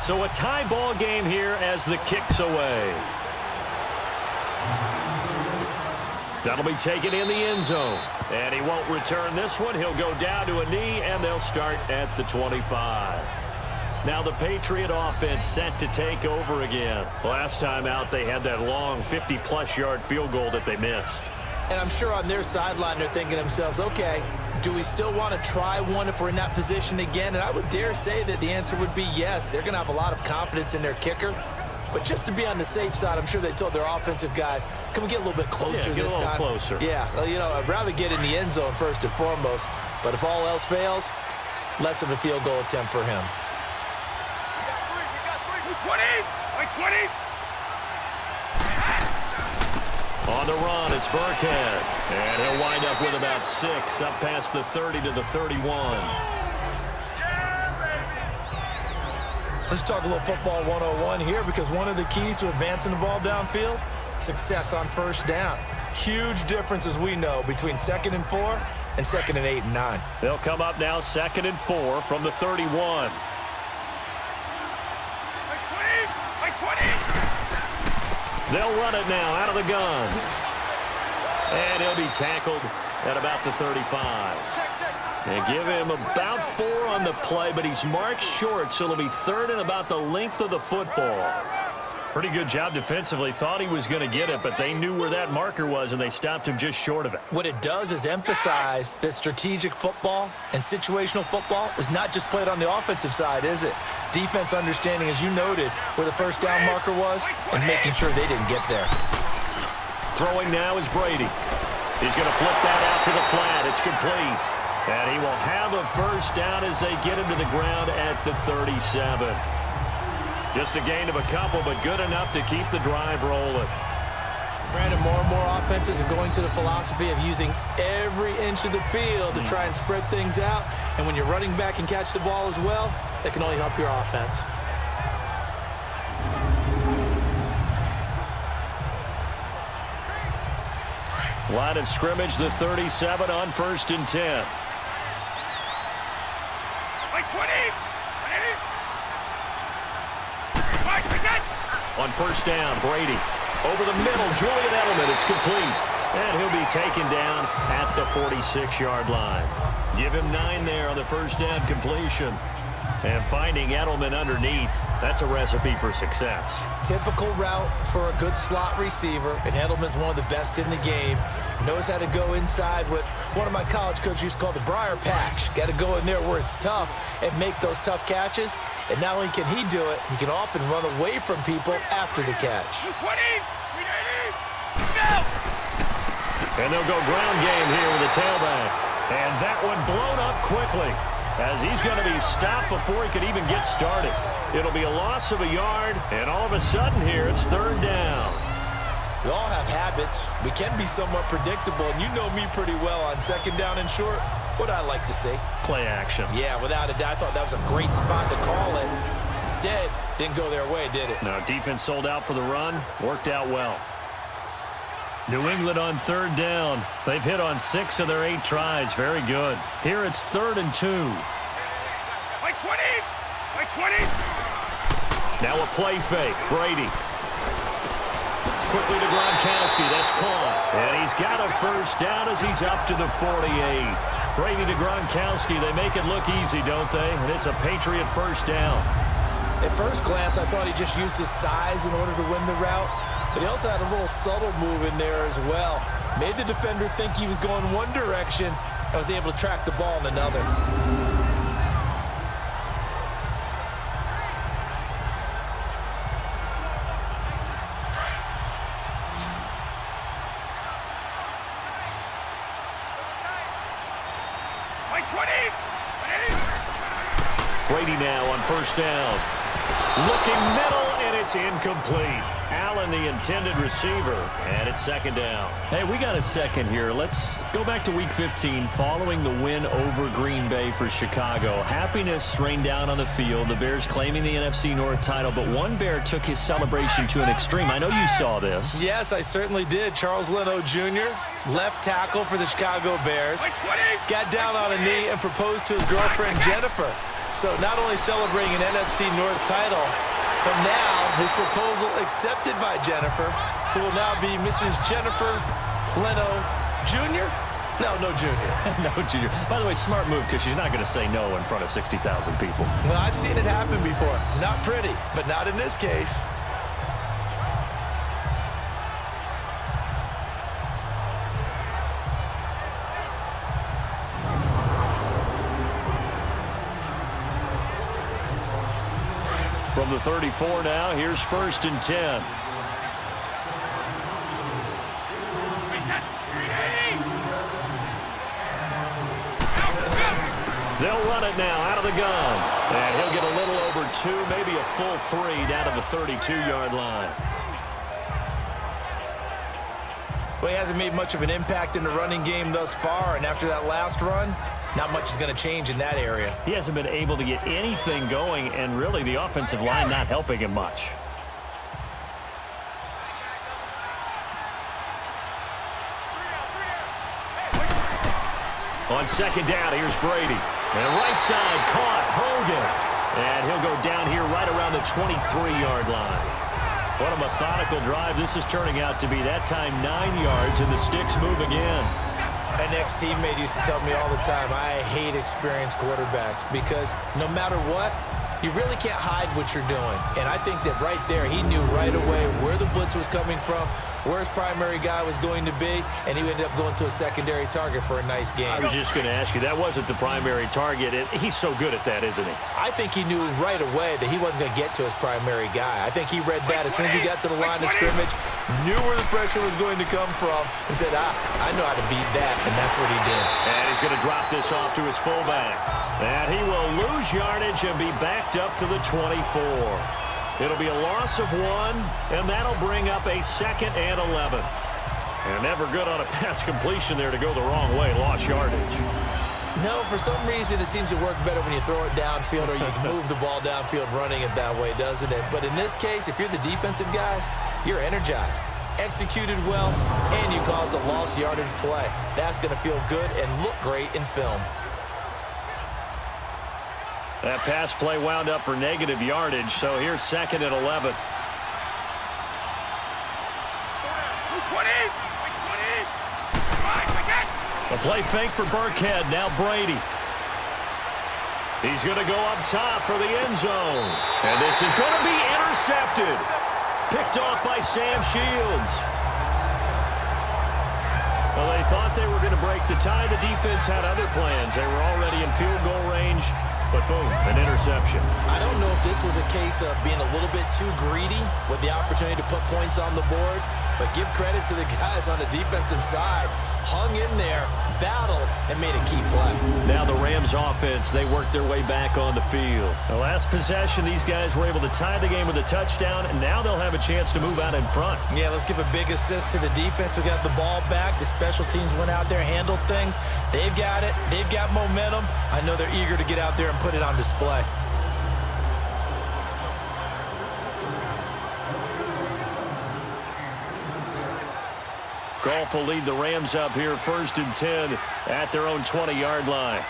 So a tie ball game here as the kick's away. That'll be taken in the end zone. And he won't return this one. He'll go down to a knee, and they'll start at the 25. Now the Patriot offense set to take over again. Last time out, they had that long 50-plus yard field goal that they missed. And I'm sure on their sideline they're thinking to themselves, okay, do we still want to try one if we're in that position again? And I would dare say that the answer would be yes. They're going to have a lot of confidence in their kicker. But just to be on the safe side, I'm sure they told their offensive guys, can we get a little bit closer this time? Get a little closer. Yeah, well, you know, I'd rather get in the end zone first and foremost. But if all else fails, less of a field goal attempt for him. We got 20! Like 20! On the run, it's Burkhead. And he'll wind up with about 6, up past the 30 to the 31. Let's talk a little football 101 here, because one of the keys to advancing the ball downfield, success on 1st down. Huge difference, as we know, between 2nd and 4 and 2nd and 8 and 9. They'll come up now 2nd and 4 from the 31. They'll run it now out of the gun. And he'll be tackled at about the 35. And give him about 4 on the play, but he's marked short, so it'll be 3rd and about the length of the football. Pretty good job defensively. Thought he was going to get it, but they knew where that marker was, and they stopped him just short of it. What it does is emphasize that strategic football and situational football is not just played on the offensive side, is it? Defense understanding, as you noted, where the 1st down marker was and making sure they didn't get there. Throwing now is Brady. He's going to flip that out to the flat. It's complete. And he will have a 1st down as they get him to the ground at the 37. Just a gain of a couple, but good enough to keep the drive rolling. Brandon, more and more offenses are going to the philosophy of using every inch of the field to try and spread things out. And when you're running back and catch the ball as well, that can only help your offense. Line of scrimmage, the 37 on 1st and 10. Like 20! On 1st down, Brady. Over the middle, Julian Edelman. It's complete. And he'll be taken down at the 46-yard line. Give him 9 there on the 1st down completion. And finding Edelman underneath, that's a recipe for success. Typical route for a good slot receiver, and Edelman's one of the best in the game. Knows how to go inside what one of my college coaches used to call the briar patch. Got to go in there where it's tough and make those tough catches. And not only can he do it, he can often run away from people after the catch. 20, 380, go! And they'll go ground game here with the tailback. And that one blown up quickly, as he's going to be stopped before he could even get started. It'll be a loss of a yard, and all of a sudden here, it's third down. We all have habits. We can be somewhat predictable, and you know me pretty well on second down and short. What I like to say? Play action. Yeah, without a doubt. I thought that was a great spot to call it. Instead, didn't go their way, did it? No, defense sold out for the run. Worked out well. New England on third down. They've hit on 6 of their 8 tries. Very good. Here it's 3rd and 2. Like 20, like 20. Now a play fake. Brady. Quickly to Gronkowski. That's caught. And he's got a first down as he's up to the 48. Brady to Gronkowski. They make it look easy, don't they? And it's a Patriot first down. At first glance, I thought he just used his size in order to win the route. But he also had a little subtle move in there as well. Made the defender think he was going one direction and was able to track the ball in another. Like 20, 20. Brady now on first down. Looking middle, and it's incomplete. Allen, the intended receiver, and it's second down. Hey, we got a second here. Let's go back to Week 15 following the win over Green Bay for Chicago. Happiness rained down on the field. The Bears claiming the NFC North title, but one Bear took his celebration to an extreme. I know you saw this. Yes, I certainly did. Charles Leno Jr., left tackle for the Chicago Bears, got down on a knee and proposed to his girlfriend, Jennifer. So not only celebrating an NFC North title, but now his proposal accepted by Jennifer, who will now be Mrs. Jennifer Leno Jr.? No Jr. No Jr. By the way, smart move, because she's not going to say no in front of 60,000 people. Well, I've seen it happen before. Not pretty, but not in this case. From the 34 now, here's 1st and 10. They'll run it now out of the gun. And he'll get a little over 2, maybe a full 3 down to the 32-yard line. Well, he hasn't made much of an impact in the running game thus far, and after that last run, not much is going to change in that area. He hasn't been able to get anything going, and really the offensive line not helping him much. On second down, here's Brady. And right side caught, Hogan. And he'll go down here right around the 23-yard line. What a methodical drive this is turning out to be. That time 9 yards, and the sticks move again. An ex-teammate used to tell me all the time, I hate experienced quarterbacks because no matter what, you really can't hide what you're doing. And I think that right there, he knew right away where the blitz was coming from, where his primary guy was going to be, and he ended up going to a secondary target for a nice game. I was just going to ask you, that wasn't the primary target. He's so good at that, isn't he? I think he knew right away that he wasn't going to get to his primary guy. I think he read that as soon as he got to the line of scrimmage, knew where the pressure was going to come from, and said, I know how to beat that, and that's what he did. And he's going to drop this off to his fullback. And he will lose yardage and be backed up to the 24. It'll be a loss of 1, and that'll bring up a 2nd and 11. And never good on a pass completion there to go the wrong way. Lost yardage. No, for some reason it seems to work better when you throw it downfield or you can move the ball downfield running it that way, doesn't it? But in this case, if you're the defensive guys, you're energized, executed well, and you caused a lost yardage play. That's going to feel good and look great in film. That pass play wound up for negative yardage, so here's 2nd and 11. 20, 20. A play fake for Burkhead. Now Brady. He's going to go up top for the end zone. And this is going to be intercepted. Picked off by Sam Shields. Well, they thought they were going to break the tie. The defense had other plans. They were already in field goal range, but boom, an interception. I don't know if this was a case of being a little bit too greedy with the opportunity to put points on the board, but give credit to the guys on the defensive side. Hung in there, battled, and made a key play. Now the Rams offense, they worked their way back on the field. The last possession, these guys were able to tie the game with a touchdown, and now they'll have a chance to move out in front. Yeah, let's give a big assist to the defense who got the ball back. The special teams went out there, handled things. They've got it. They've got momentum. I know they're eager to get out there and put it on display. Goff will lead the Rams up here 1st and 10 at their own 20-yard line.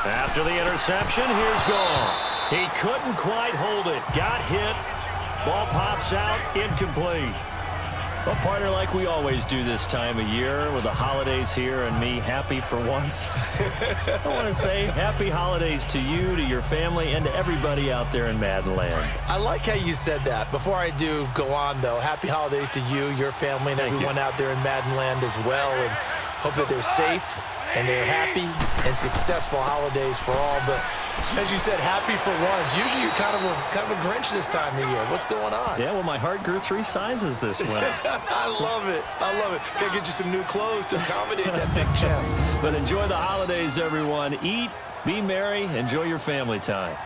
After the interception, here's Goff. He couldn't quite hold it. Got hit. Ball pops out. Incomplete. Well, partner, like we always do this time of year with the holidays here and me happy for once. I want to say happy holidays to you, to your family, and to everybody out there in Madden land. I like how you said that. Before I do go on, though, happy holidays to you, your family, and everyone out there in Madden land as well. And hope that they're safe and they're happy and successful holidays for all. But as you said, happy for once. Usually you're kind of a Grinch this time of year. What's going on? Yeah, well, my heart grew 3 sizes this winter. I love it. I love it. Gotta get you some new clothes to accommodate that big chest. But enjoy the holidays, everyone. Eat, be merry, enjoy your family time.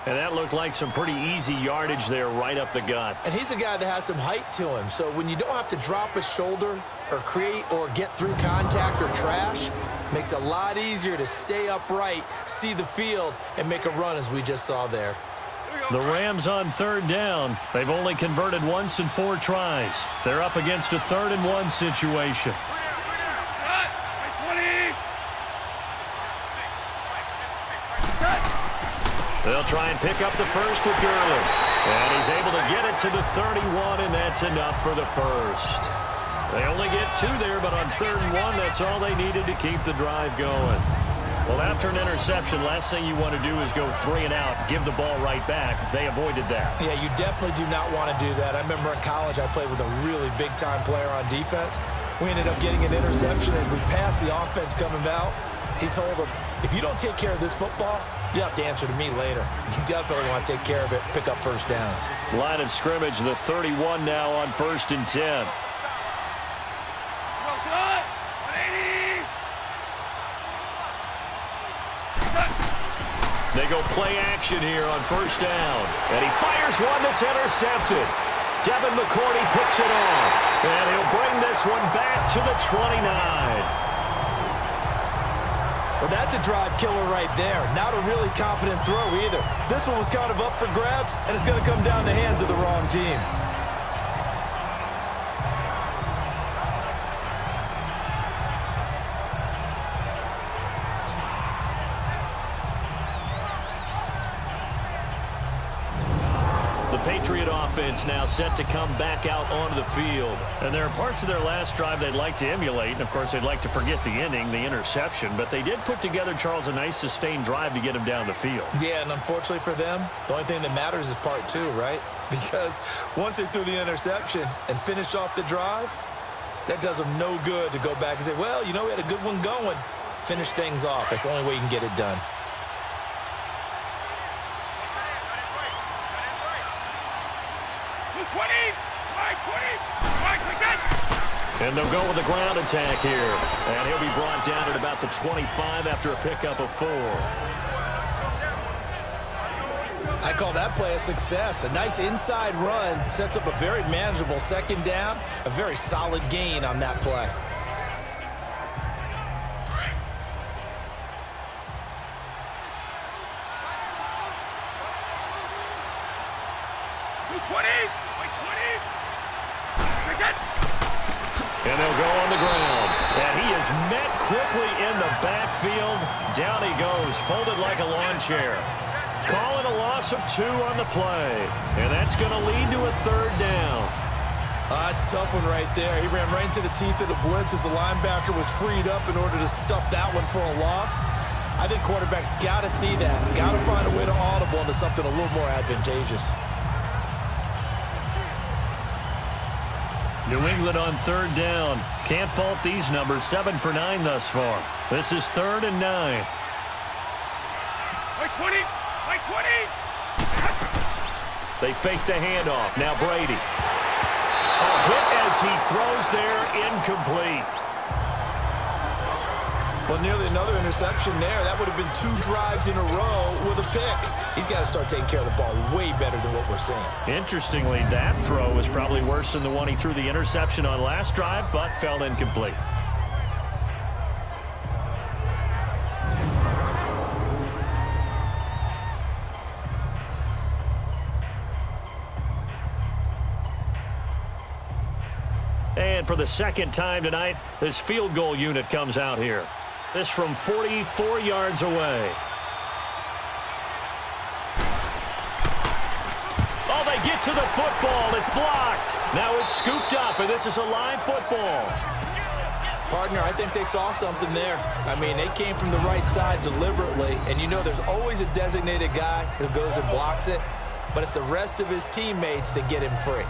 And that looked like some pretty easy yardage there right up the gut. And he's a guy that has some height to him. So when you don't have to drop a shoulder or create or get through contact or trash, makes it a lot easier to stay upright, see the field, and make a run as we just saw there. The Rams on 3rd down. They've only converted once in 4 tries. They're up against a 3rd and 1 situation. They'll try and pick up the first with Gurley. And he's able to get it to the 31, and that's enough for the first. They only get 2 there, but on 3rd and 1, that's all they needed to keep the drive going. Well, after an interception, last thing you want to do is go 3 and out, give the ball right back. They avoided that. Yeah, you definitely do not want to do that. I remember in college I played with a really big-time player on defense. We ended up getting an interception as we passed the offense coming out. He told him, if you don't take care of this football, you have to answer to me later. You definitely want to take care of it, pick up first downs. Line of scrimmage, the 31 now on 1st and 10. They go play action here on 1st down. And he fires one that's intercepted. Devin McCourty picks it off. And he'll bring this one back to the 29. Well, that's a drive killer right there. Not a really confident throw either. This one was kind of up for grabs, and it's going to come down the hands of the wrong team. Patriot offense now set to come back out onto the field. And there are parts of their last drive they'd like to emulate. And, of course, they'd like to forget the ending, the interception. But they did put together, Charles, a nice sustained drive to get him down the field. Yeah, and unfortunately for them, the only thing that matters is part 2, right? Because once they threw the interception and finished off the drive, that does them no good to go back and say, well, you know, we had a good one going. Finish things off. That's the only way you can get it done. And they'll go with the ground attack here. And he'll be brought down at about the 25 after a pickup of 4. I call that play a success. A nice inside run sets up a very manageable 2nd down. A very solid gain on that play. And they'll go on the ground. And he is met quickly in the backfield. Down he goes, folded like a lawn chair. Call it a loss of 2 on the play. And that's going to lead to a 3rd down. That's a tough one right there. He ran right into the teeth of the blitz as the linebacker was freed up in order to stuff that one for a loss. I think quarterbacks got to see that. Got to find a way to audible into something a little more advantageous. New England on 3rd down. Can't fault these numbers. 7 for 9 thus far. This is 3rd and 9. By 20! By 20! They fake the handoff. Now Brady. A hit as he throws there, incomplete. Well, nearly another interception there. That would have been 2 drives in a row with a pick. He's got to start taking care of the ball way better than what we're seeing. Interestingly, that throw was probably worse than the one he threw the interception on last drive, but fell incomplete. And for the second time tonight, this field goal unit comes out here. This from 44 yards away. Oh, they get to the football. It's blocked. Now it's scooped up, and this is a live football. Partner, I think they saw something there. I mean, they came from the right side deliberately, and you know there's always a designated guy who goes and blocks it, but it's the rest of his teammates that get him free.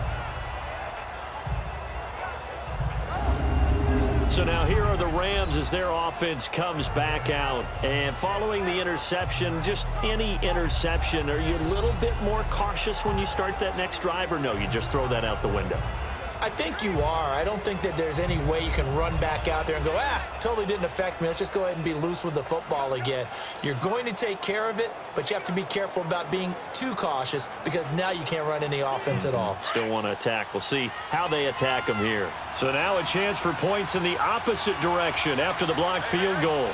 So now here are the Rams as their offense comes back out. And following the interception, just any interception, are you a little bit more cautious when you start that next drive, or no, you just throw that out the window? I think you are. I don't think that there's any way you can run back out there and go, totally didn't affect me. Let's just go ahead and be loose with the football again. You're going to take care of it, but you have to be careful about being too cautious because now you can't run any offense at all. Still want to attack. We'll see how they attack them here. So now a chance for points in the opposite direction after the blocked field goal.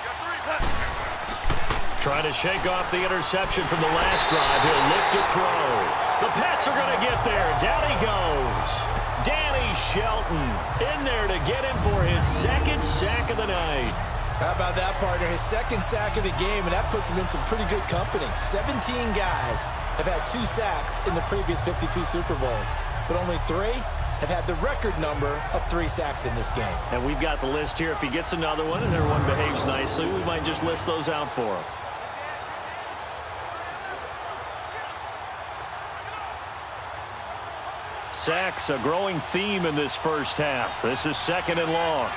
Trying to shake off the interception from the last drive. He'll look to throw. The Pats are going to get there. Down he goes. Danny Shelton in there to get him for his 2nd sack of the night. How about that, partner? His 2nd sack of the game, and that puts him in some pretty good company. 17 guys have had 2 sacks in the previous 52 Super Bowls, but only 3 have had the record number of 3 sacks in this game. And we've got the list here. If he gets another one and everyone behaves nicely, we might just list those out for him. Sacks, a growing theme in this first half. This is 2nd and long.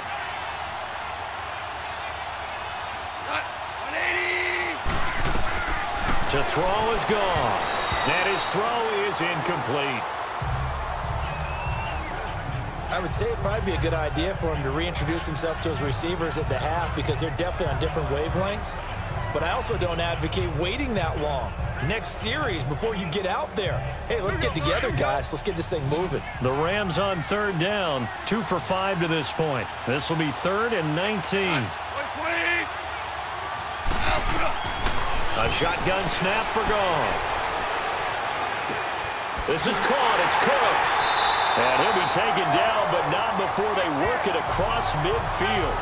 180! To throw is gone. And his throw is incomplete. I would say it'd probably be a good idea for him to reintroduce himself to his receivers at the half because they're definitely on different wavelengths. But I also don't advocate waiting that long. Next series before you get out there. Hey, let's get together, guys. Let's get this thing moving. The Rams on 3rd down, 2 for 5 to this point. This will be 3rd and 19. A shotgun snap for Goff. This is caught. It's Cooks. And he'll be taken down, but not before they work it across midfield.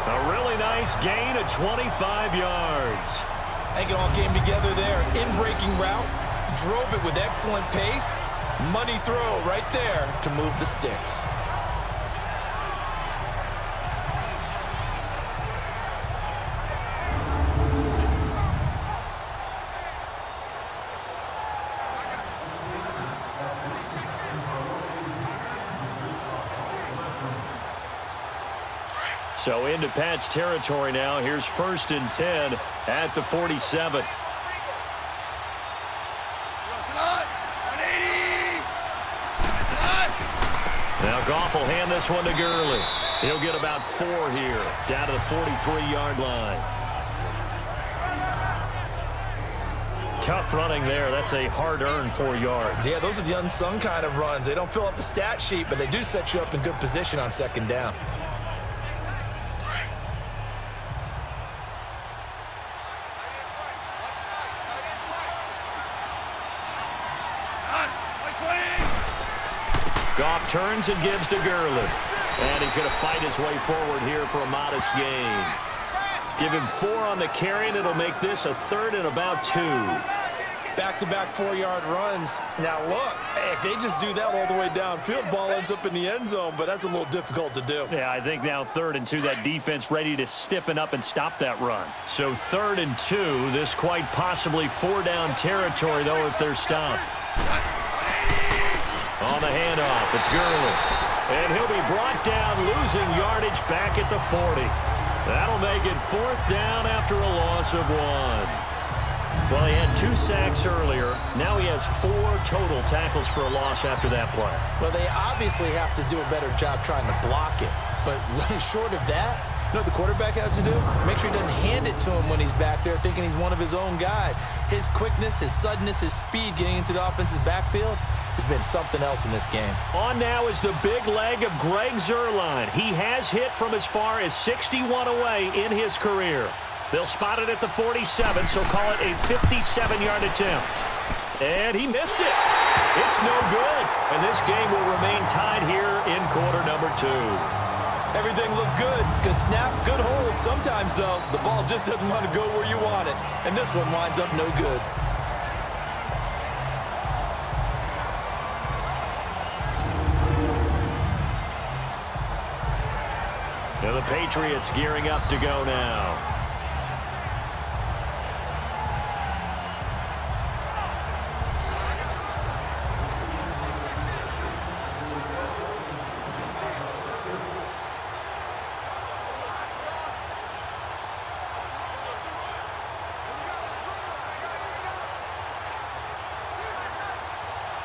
A really nice gain of 25 yards. I think it all came together there. In-breaking route, drove it with excellent pace. Money throw right there to move the sticks. So into Pat's territory now. Here's 1st and 10 at the 47. Now Goff will hand this one to Gurley. He'll get about 4 here, down to the 43-yard line. Tough running there. That's a hard-earned 4 yards. Yeah, those are the unsung kind of runs. They don't fill up the stat sheet, but they do set you up in good position on 2nd down. Goff turns and gives to Gurley. And he's going to fight his way forward here for a modest gain. Give him 4 on the carry, and it'll make this a 3rd and about 2. Back-to-back 4-yard runs. Now look, if they just do that all the way downfield, ball ends up in the end zone, but that's a little difficult to do. Yeah, I think now 3rd and 2, that defense ready to stiffen up and stop that run. So 3rd and 2, this quite possibly 4-down territory, though, if they're stopped. On the handoff, it's Gurley. And he'll be brought down, losing yardage back at the 40. That'll make it 4th down after a loss of 1. Well, he had 2 sacks earlier. Now he has 4 total tackles for a loss after that play. Well, they obviously have to do a better job trying to block it. But short of that, you know what the quarterback has to do? Make sure he doesn't hand it to him when he's back there thinking he's one of his own guys. His quickness, his suddenness, his speed getting into the offense's backfield has been something else in this game. On now is the big leg of Greg Zuerlein. He has hit from as far as 61 away in his career. They'll spot it at the 47, so call it a 57-yard attempt. And he missed it. It's no good. And this game will remain tied here in quarter number 2. Everything looked good. Good snap, good hold. Sometimes, though, the ball just doesn't want to go where you want it. And this one winds up no good. And the Patriots gearing up to go now.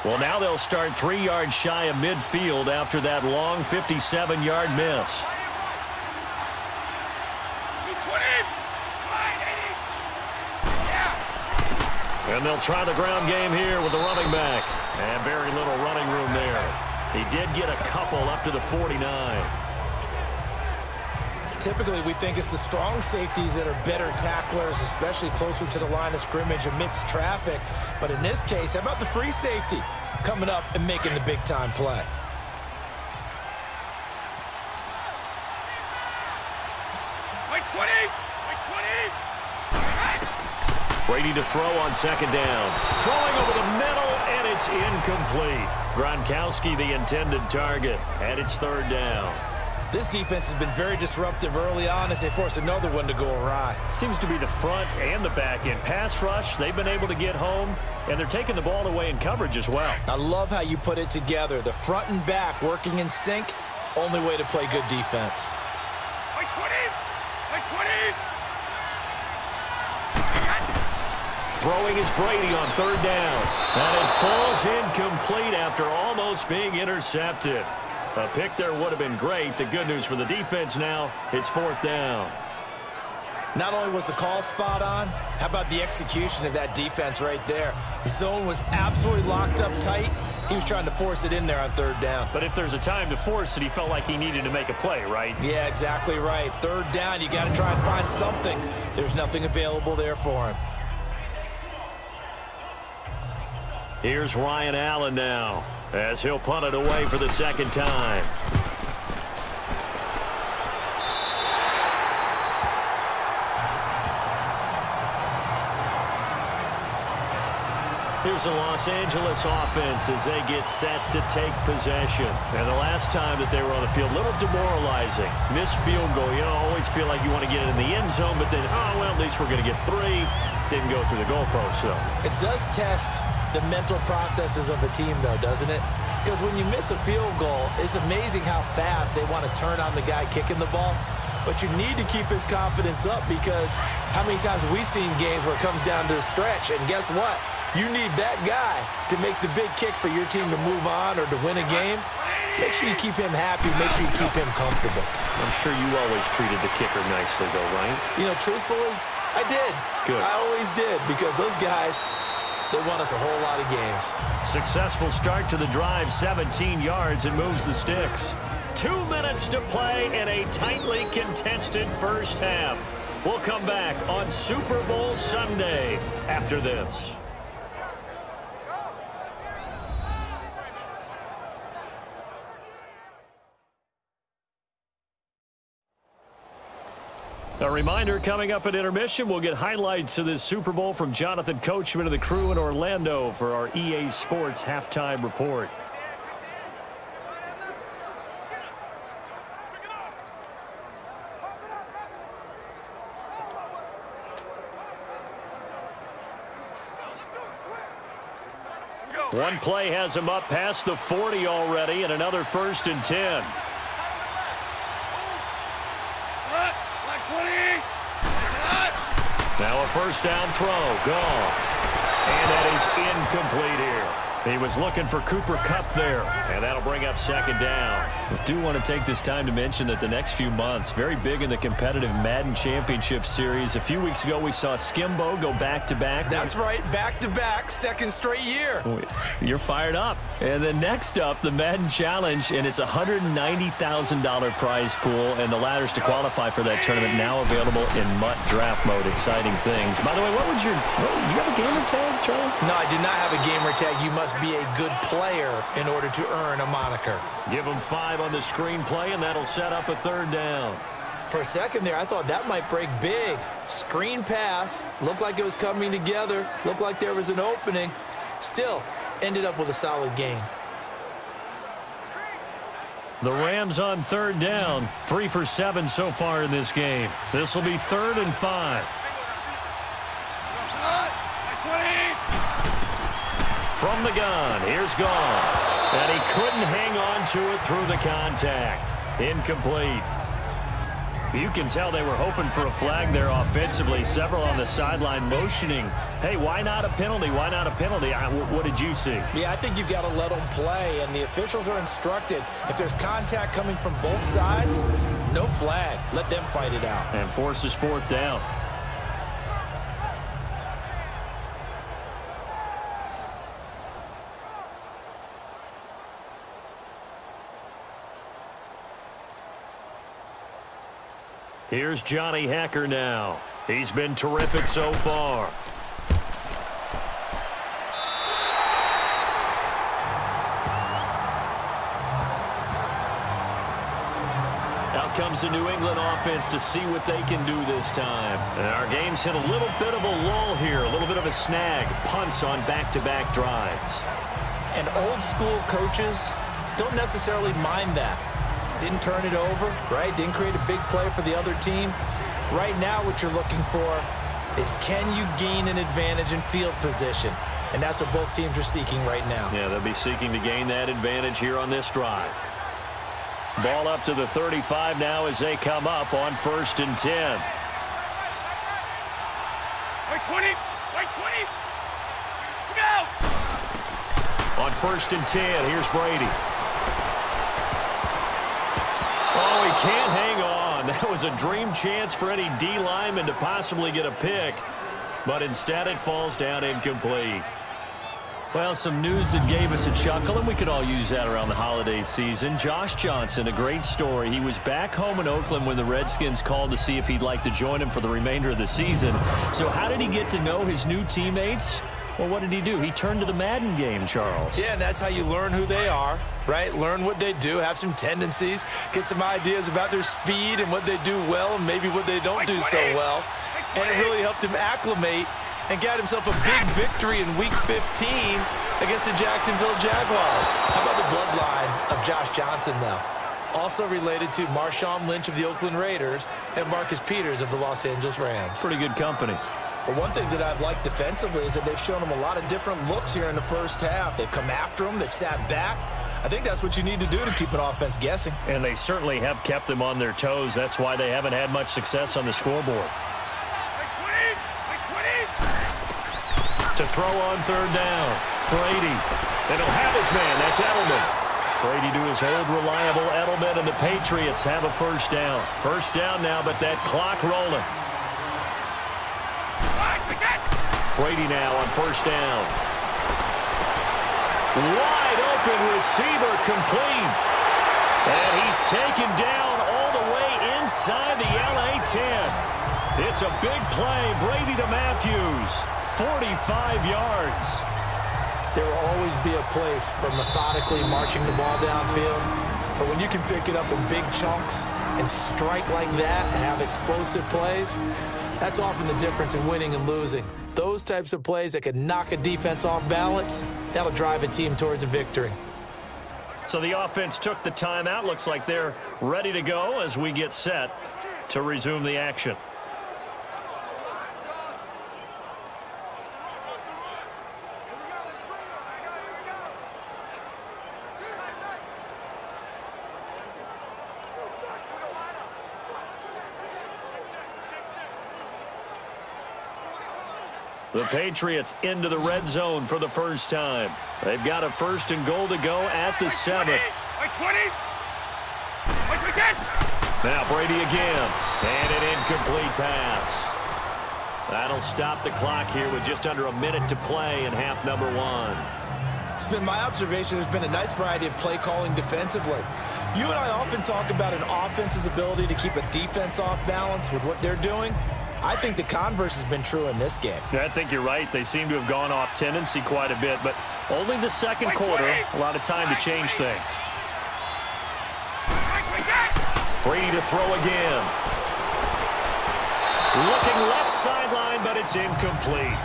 Well, now they'll start 3 yards shy of midfield after that long 57-yard miss. And they'll try the ground game here with the running back. And very little running room there. He did get a couple up to the 49. Typically, we think it's the strong safeties that are better tacklers, especially closer to the line of scrimmage amidst traffic. But in this case, how about the free safety coming up and making the big-time play? Ready to throw on 2nd down. Throwing over the middle, and it's incomplete. Gronkowski, the intended target, and it's 3rd down. This defense has been very disruptive early on as they force another one to go awry. Seems to be the front and the back end. Pass rush, they've been able to get home, and they're taking the ball away in coverage as well. I love how you put it together. The front and back working in sync, only way to play good defense. Throwing is Brady on 3rd down. And it falls incomplete after almost being intercepted. A pick there would have been great. The good news for the defense now, it's 4th down. Not only was the call spot on, how about the execution of that defense right there? The zone was absolutely locked up tight. He was trying to force it in there on 3rd down. But if there's a time to force it, he felt like he needed to make a play, right? Yeah, exactly right. 3rd down, you got to try and find something. There's nothing available there for him. Here's Ryan Allen now, as he'll punt it away for the 2nd time. Here's the Los Angeles offense as they get set to take possession. And the last time that they were on the field, a little demoralizing. Missed field goal. You know, always feel like you want to get it in the end zone, but then, oh, well, at least we're going to get 3. Didn't go through the goalpost, though. It does test the mental processes of a team, though, doesn't it? Because when you miss a field goal, it's amazing how fast they want to turn on the guy kicking the ball. But you need to keep his confidence up because how many times have we seen games where it comes down to the stretch, and guess what? You need that guy to make the big kick for your team to move on or to win a game. Make sure you keep him happy. Make sure you keep him comfortable. I'm sure you always treated the kicker nicely, though, right? You know, truthfully, I did. Good. I always did because those guys, they won us a whole lot of games. Successful start to the drive, 17 yards, and moves the sticks. 2 minutes to play in a tightly contested first half. We'll come back on Super Bowl Sunday after this. A reminder, coming up at intermission, we'll get highlights of this Super Bowl from Jonathan Coachman and the crew in Orlando for our EA Sports halftime report. One play has him up past the 40 already, and another 1st and 10. Now a 1st down throw, gone. And that is incomplete here. He was looking for Cooper Kupp there, and that'll bring up 2nd down. I do want to take this time to mention that the next few months, very big in the competitive Madden Championship Series. A few weeks ago, we saw Skimbo go back-to-back. That's right, back-to-back, 2nd straight year. You're fired up. And then next up, the Madden Challenge, and it's a $190,000 prize pool, and the ladders to qualify for that tournament now available in MUT draft mode. Exciting things. By the way, you have a gamer tag, Charlie? No, I do not have a gamer tag. You must be a good player in order to earn a moniker. Give him 5 on the screenplay, and that'll set up a 3rd down. For a second there, I thought that might break big. Screen pass. Looked like it was coming together. Looked like there was an opening. Still, ended up with a solid gain. The Rams on 3rd down. 3 for 7 so far in this game. This will be 3rd and 5. From the gun, here's Goff. And he couldn't hang on to it through the contact. Incomplete. You can tell they were hoping for a flag there offensively. Several on the sideline motioning. Hey, why not a penalty? Why not a penalty? What did you see? Yeah, I think you've got to let them play, and the officials are instructed. If there's contact coming from both sides, no flag. Let them fight it out. And forces 4th down. Here's Johnny Hacker now. He's been terrific so far. Out comes the New England offense to see what they can do this time. And our game's hit a little bit of a lull here, a little bit of a snag. Punts on back-to-back drives. And old school coaches don't necessarily mind that. Didn't turn it over, right? Didn't create a big play for the other team. Right now, what you're looking for is, can you gain an advantage in field position? And that's what both teams are seeking right now. Yeah, they'll be seeking to gain that advantage here on this drive. Ball up to the 35 now as they come up on 1st and 10. Wait 20! Wait 20! Go! On 1st and 10, here's Brady. Oh, he can't hang on. That was a dream chance for any D lineman to possibly get a pick. But instead it falls down incomplete. Well, some news that gave us a chuckle, and we could all use that around the holiday season. Josh Johnson, a great story. He was back home in Oakland when the Redskins called to see if he'd like to join him for the remainder of the season. So how did he get to know his new teammates? Well, what did he do? He turned to the Madden game, Charles. Yeah, and that's how you learn who they are, right? Learn what they do, have some tendencies, get some ideas about their speed and what they do well and maybe what they don't do so well. And it really helped him acclimate and got himself a big victory in Week 15 against the Jacksonville Jaguars. How about the bloodline of Josh Johnson, though? Also related to Marshawn Lynch of the Oakland Raiders and Marcus Peters of the Los Angeles Rams. Pretty good company. But one thing that I've liked defensively is that they've shown him a lot of different looks here in the first half. They've come after him. They've sat back. I think that's what you need to do to keep an offense guessing. And they certainly have kept them on their toes. That's why they haven't had much success on the scoreboard. To throw on 3rd down. Brady. And he'll have his man. That's Edelman. Brady to his old reliable Edelman, and the Patriots have a 1st down. 1st down now, but that clock rolling. Brady now on 1st down. Wide open receiver complete. And he's taken down all the way inside the LA 10. It's a big play. Brady to Matthews. 45 yards. There will always be a place for methodically marching the ball downfield. But when you can pick it up in big chunks and strike like that, have explosive plays, that's often the difference in winning and losing. Those types of plays that can knock a defense off balance, that'll drive a team towards a victory. So the offense took the timeout. Looks like they're ready to go as we get set to resume the action. The Patriots into the red zone for the first time. They've got a 1st and goal to go at the 7. Wait 20. Wait 10. Now Brady again. And an incomplete pass. That'll stop the clock here with just under a minute to play in half number 1. It's been my observation there's been a nice variety of play calling defensively. You and I often talk about an offense's ability to keep a defense off balance with what they're doing. I think the converse has been true in this game. I think you're right. They seem to have gone off tendency quite a bit, but only the second quarter, a lot of time to change things. Brady to throw again. Looking left sideline, but it's incomplete.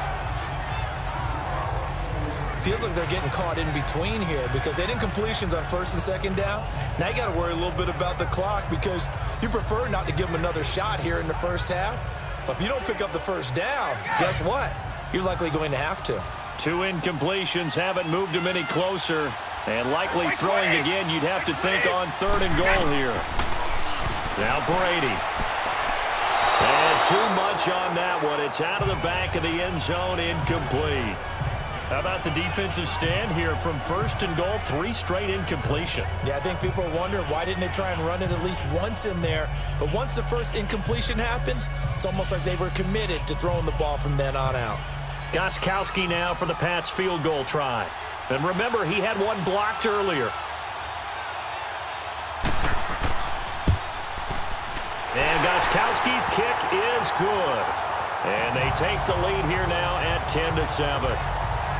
Feels like they're getting caught in between here because they didn't completions on 1st and 2nd down. Now you got to worry a little bit about the clock because you prefer not to give them another shot here in the first half. But if you don't pick up the 1st down, guess what? You're likely going to have to. 2 incompletions haven't moved him any closer. And likely throwing again, you'd have to think on 3rd and goal here. Now Brady. And too much on that one. It's out of the back of the end zone, incomplete. How about the defensive stand here from 1st and goal, 3 straight incompletion. Yeah, I think people are wondering why didn't they try and run it at least once in there. But once the first incompletion happened, it's almost like they were committed to throwing the ball from then on out. Gostkowski now for the Pats field goal try. And remember, he had one blocked earlier. And Gostkowski's kick is good. And they take the lead here now at 10-7.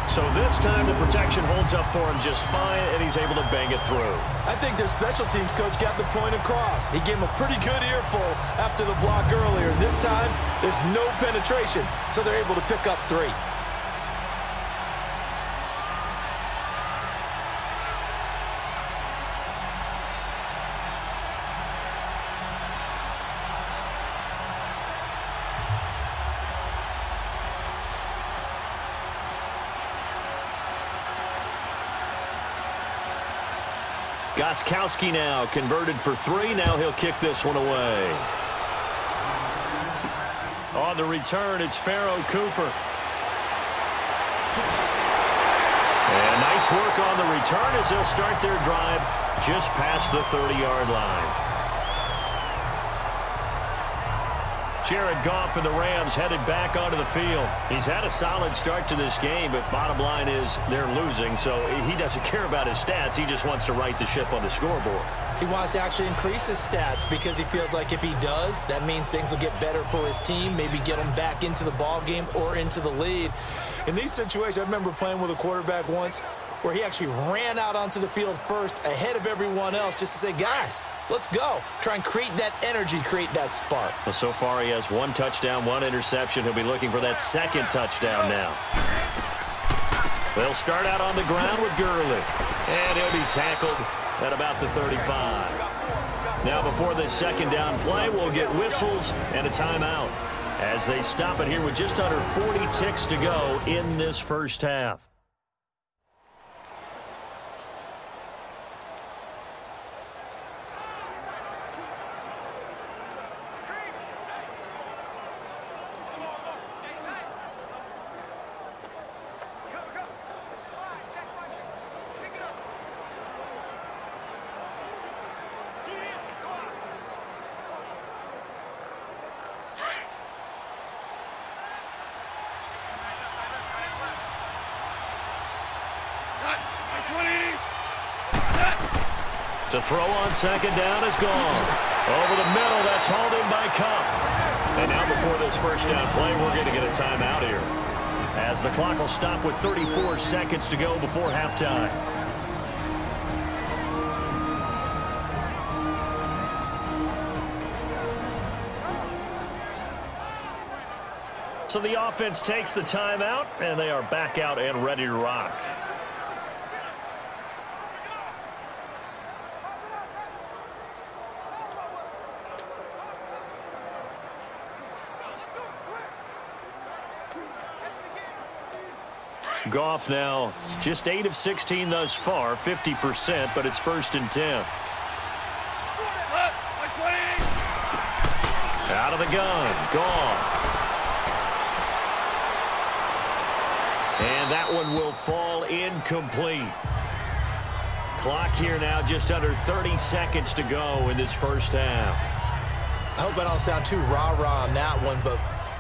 So this time the protection holds up for him just fine, and he's able to bang it through. I think their special teams coach got the point across. He gave him a pretty good earful after the block earlier. And this time, there's no penetration, so they're able to pick up 3. Gostkowski now converted for 3. Now he'll kick this one away. On the return, it's Pharaoh Cooper. And nice work on the return as they'll start their drive just past the 30-yard line. Jared Goff and the Rams headed back onto the field. He's had a solid start to this game, but bottom line is they're losing, so he doesn't care about his stats. He just wants to right the ship on the scoreboard. He wants to actually increase his stats because he feels like if he does, that means things will get better for his team, maybe get him back into the ball game or into the lead. In these situations, I remember playing with a quarterback once where he actually ran out onto the field first ahead of everyone else just to say, guys, let's go. Try and create that energy, create that spark. Well, so far he has 1 touchdown, 1 interception. He'll be looking for that 2nd touchdown now. They'll start out on the ground with Gurley. And he'll be tackled at about the 35. Now before this 2nd down play, we'll get whistles and a timeout as they stop it here with just under 40 ticks to go in this first half. To throw on 2nd down is gone. Over the middle, that's hauled in by Cup. And now before this first down play, we're going to get a timeout here, as the clock will stop with 34 seconds to go before halftime. So the offense takes the timeout, and they are back out and ready to rock. Goff now just 8 of 16 thus far, 50%, but it's 1st and 10. Out of the gun, Goff. And that one will fall incomplete. Clock here now just under 30 seconds to go in this first half. I hope I don't sound too rah-rah on that one, but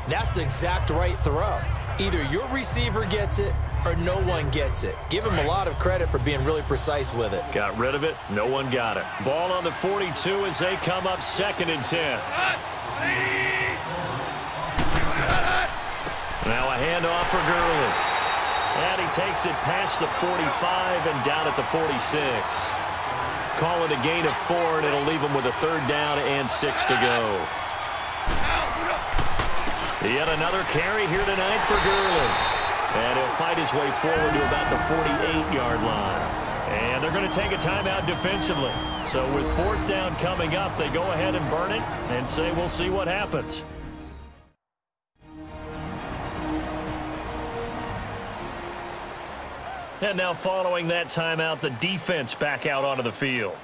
that's the exact right throw. Either your receiver gets it or no one gets it. Give him a lot of credit for being really precise with it. Got rid of it. No one got it. Ball on the 42 as they come up 2nd and 10. Now a handoff for Gurley. And he takes it past the 45 and down at the 46. Call it a gain of 4, and it'll leave him with a 3rd down and 6 to go. Yet another carry here tonight for Gurley. And he'll fight his way forward to about the 48-yard line. And they're going to take a timeout defensively. So with 4th down coming up, they go ahead and burn it and say we'll see what happens. And now following that timeout, the defense back out onto the field.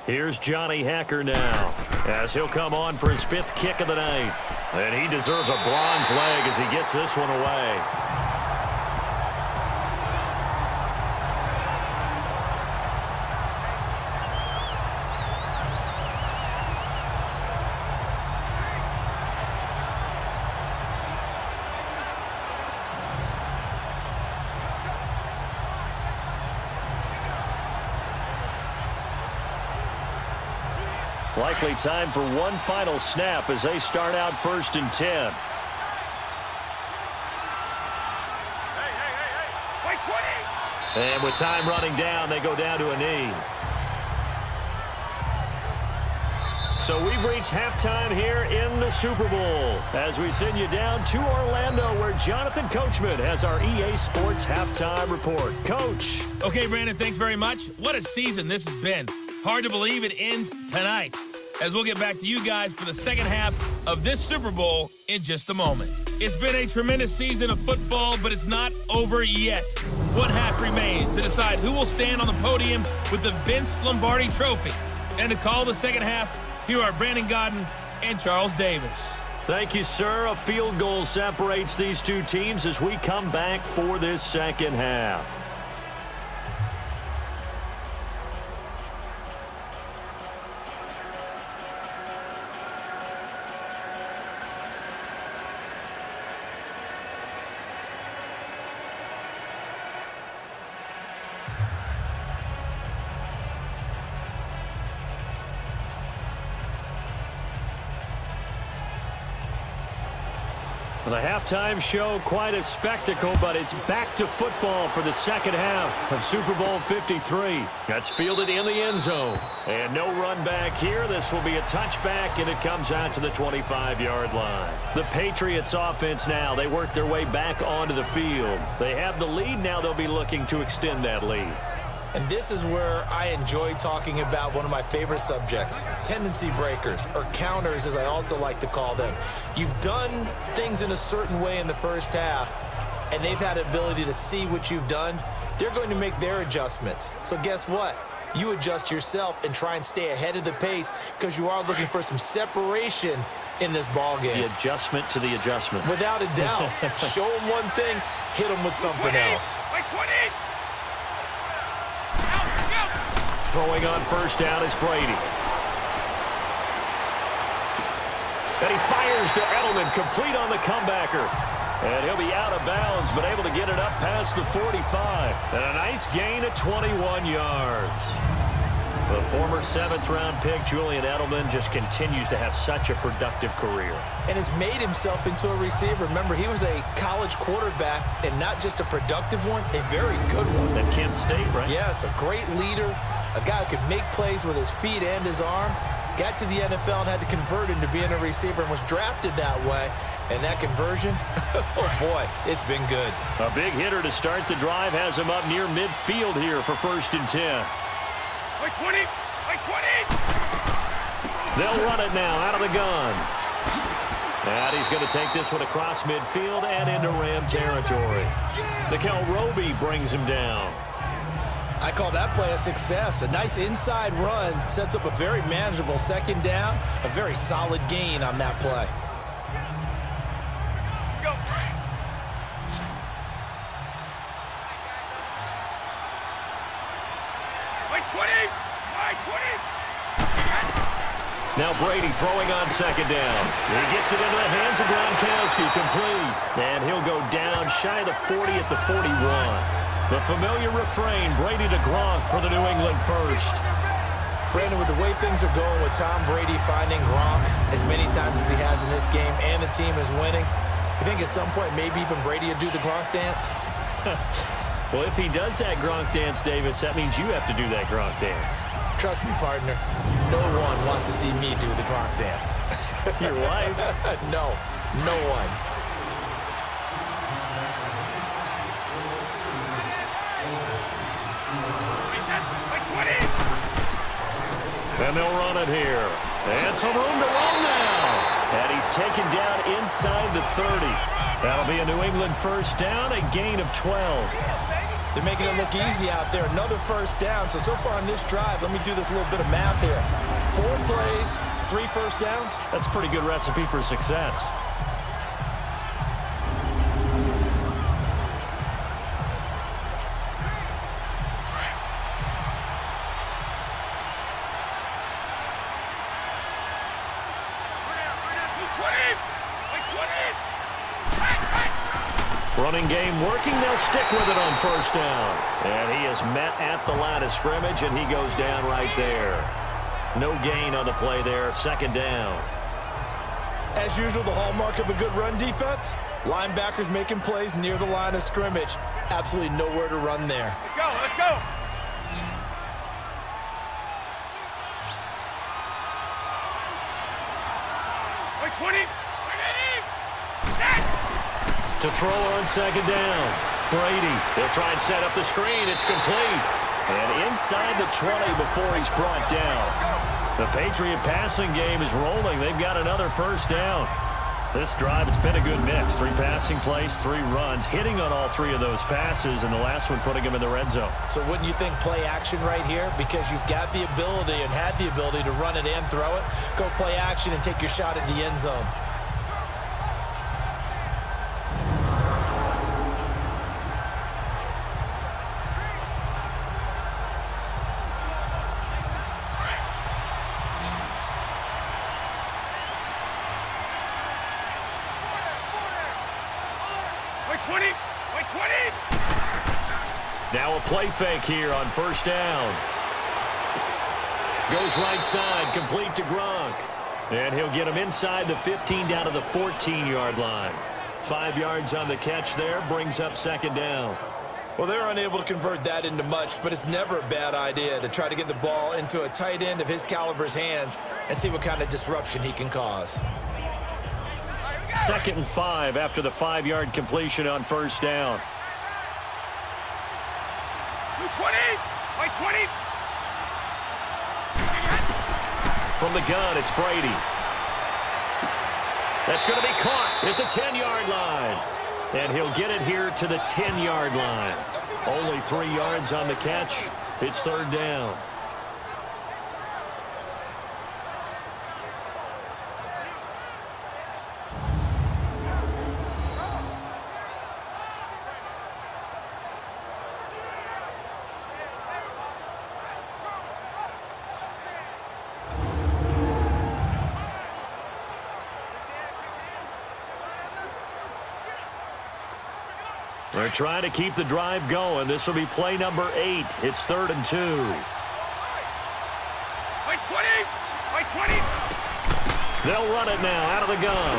Here's Johnny Hacker now, as he'll come on for his 5th kick of the night. And he deserves a bronze leg as he gets this one away. Likely time for one final snap as they start out 1st and 10. And with time running down, they go down to a knee. So we've reached halftime here in the Super Bowl as we send you down to Orlando, where Jonathan Coachman has our EA Sports halftime report. Coach. Okay, Brandon, thanks very much. What a season this has been. Hard to believe it ends tonight, as we'll get back to you guys for the second half of this Super Bowl in just a moment. It's been a tremendous season of football, but it's not over yet. One half remains to decide who will stand on the podium with the Vince Lombardi Trophy. And to call the second half, here are Brandon Godden and Charles Davis. Thank you, sir. A field goal separates these two teams as we come back for this second half. The halftime show, quite a spectacle, but it's back to football for the second half of Super Bowl 53. That's fielded in the end zone. And no run back here. This will be a touchback, and it comes out to the 25-yard line. The Patriots offense now, they work their way back onto the field. They have the lead. Now they'll be looking to extend that lead. And this is where I enjoy talking about one of my favorite subjects, tendency breakers, or counters as I also like to call them. You've done things in a certain way in the first half, and they've had the ability to see what you've done. They're going to make their adjustments. So guess what? You adjust yourself and try and stay ahead of the pace because you are looking for some separation in this ball game. The adjustment to the adjustment. Without a doubt. Show them one thing, hit them with something else. Throwing on first down is Brady. And he fires to Edelman, complete on the comebacker. And he'll be out of bounds, but able to get it up past the 45. And a nice gain of 21 yards. The former 7th-round pick, Julian Edelman, just continues to have such a productive career. And has made himself into a receiver. Remember, he was a college quarterback, and not just a productive one, a very good one. At Kent State, right? Yes, a great leader, a guy who could make plays with his feet and his arm. Got to the NFL and had to convert into being a receiver and was drafted that way. And that conversion, oh boy, it's been good. A big hitter to start the drive has him up near midfield here for 1st and 10. Like 20! Like 20! They'll run it now out of the gun. And he's going to take this one across midfield and into Ram territory. Nickel Roby brings him down. I call that play a success. A nice inside run sets up a very manageable 2nd down. A very solid gain on that play. Go! Like 20! Like 20! Now Brady throwing on 2nd down. He gets it into the hands of Gronkowski, complete. And he'll go down shy of the 40 at the 41. The familiar refrain, Brady to Gronk for the New England first. Brandon, with the way things are going with Tom Brady finding Gronk as many times as he has in this game and the team is winning, you think at some point maybe even Brady will do the Gronk dance? Well, if he does that Gronk dance, Davis, that means you have to do that Gronk dance. Trust me, partner, no one wants to see me do the Gronk dance. Your wife? No, no one. And they'll run it here. And some room to run now. And he's taken down inside the 30. That'll be a New England 1st down, a gain of 12. They're making it look easy out there. Another 1st down. So far on this drive, let me do this little bit of math here. 4 plays, 3 1st downs. That's a pretty good recipe for success. Running game working. They'll stick with it on 1st down. And he is met at the line of scrimmage, and he goes down right there. No gain on the play there. 2nd down. As usual, the hallmark of a good run defense, linebackers making plays near the line of scrimmage. Absolutely nowhere to run there. Let's go, let's go! Like 20! To throw on 2nd down. Brady, they'll try and set up the screen. It's complete. And inside the 20 before he's brought down. The Patriot passing game is rolling. They've got another 1st down. This drive, it's been a good mix. 3 passing plays, 3 runs, hitting on all 3 of those passes, and the last one putting him in the red zone. So wouldn't you think play action right here? Because you've got the ability and had the ability to run it and throw it. Go play action and take your shot at the end zone. Now a play fake here on 1st down. Goes right side, complete to Gronk. And he'll get him inside the 15 down to the 14-yard line. 5 yards on the catch there, brings up 2nd down. Well, they're unable to convert that into much, but it's never a bad idea to try to get the ball into a tight end of his caliber's hands and see what kind of disruption he can cause. 2nd and 5 after the 5-yard completion on 1st down. 20! Like 20! From the gun, it's Brady. That's going to be caught at the 10-yard line. And he'll get it here to the 10-yard line. Only 3 yards on the catch. It's 3rd down. They're trying to keep the drive going. This will be play number 8. It's 3rd and 2. 20. They'll run it now out of the gun.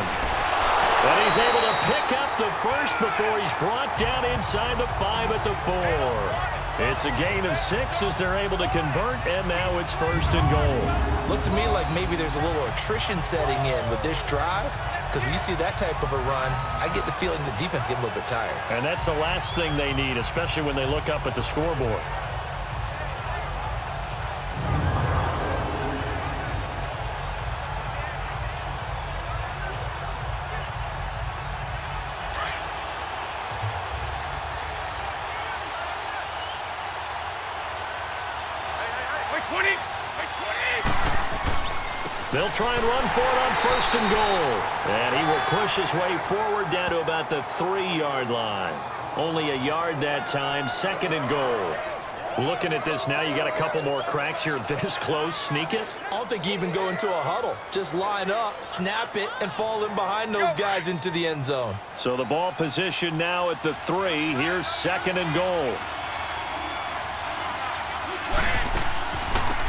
And he's able to pick up the first before he's brought down inside the 5 at the 4. It's a gain of 6 as they're able to convert, and now it's 1st and goal. Looks to me like maybe there's a little attrition setting in with this drive, because when you see that type of a run, I get the feeling the defense get a little bit tired. And that's the last thing they need, especially when they look up at the scoreboard. They'll try and run for it on 1st and goal. And he will push his way forward down to about the 3-yard line. Only a yard that time, 2nd and goal. Looking at this now, you got a couple more cracks here this close. Sneak it? I don't think you even go into a huddle. Just line up, snap it, and fall in behind those guys into the end zone. So the ball position now at the 3. Here's 2nd and goal.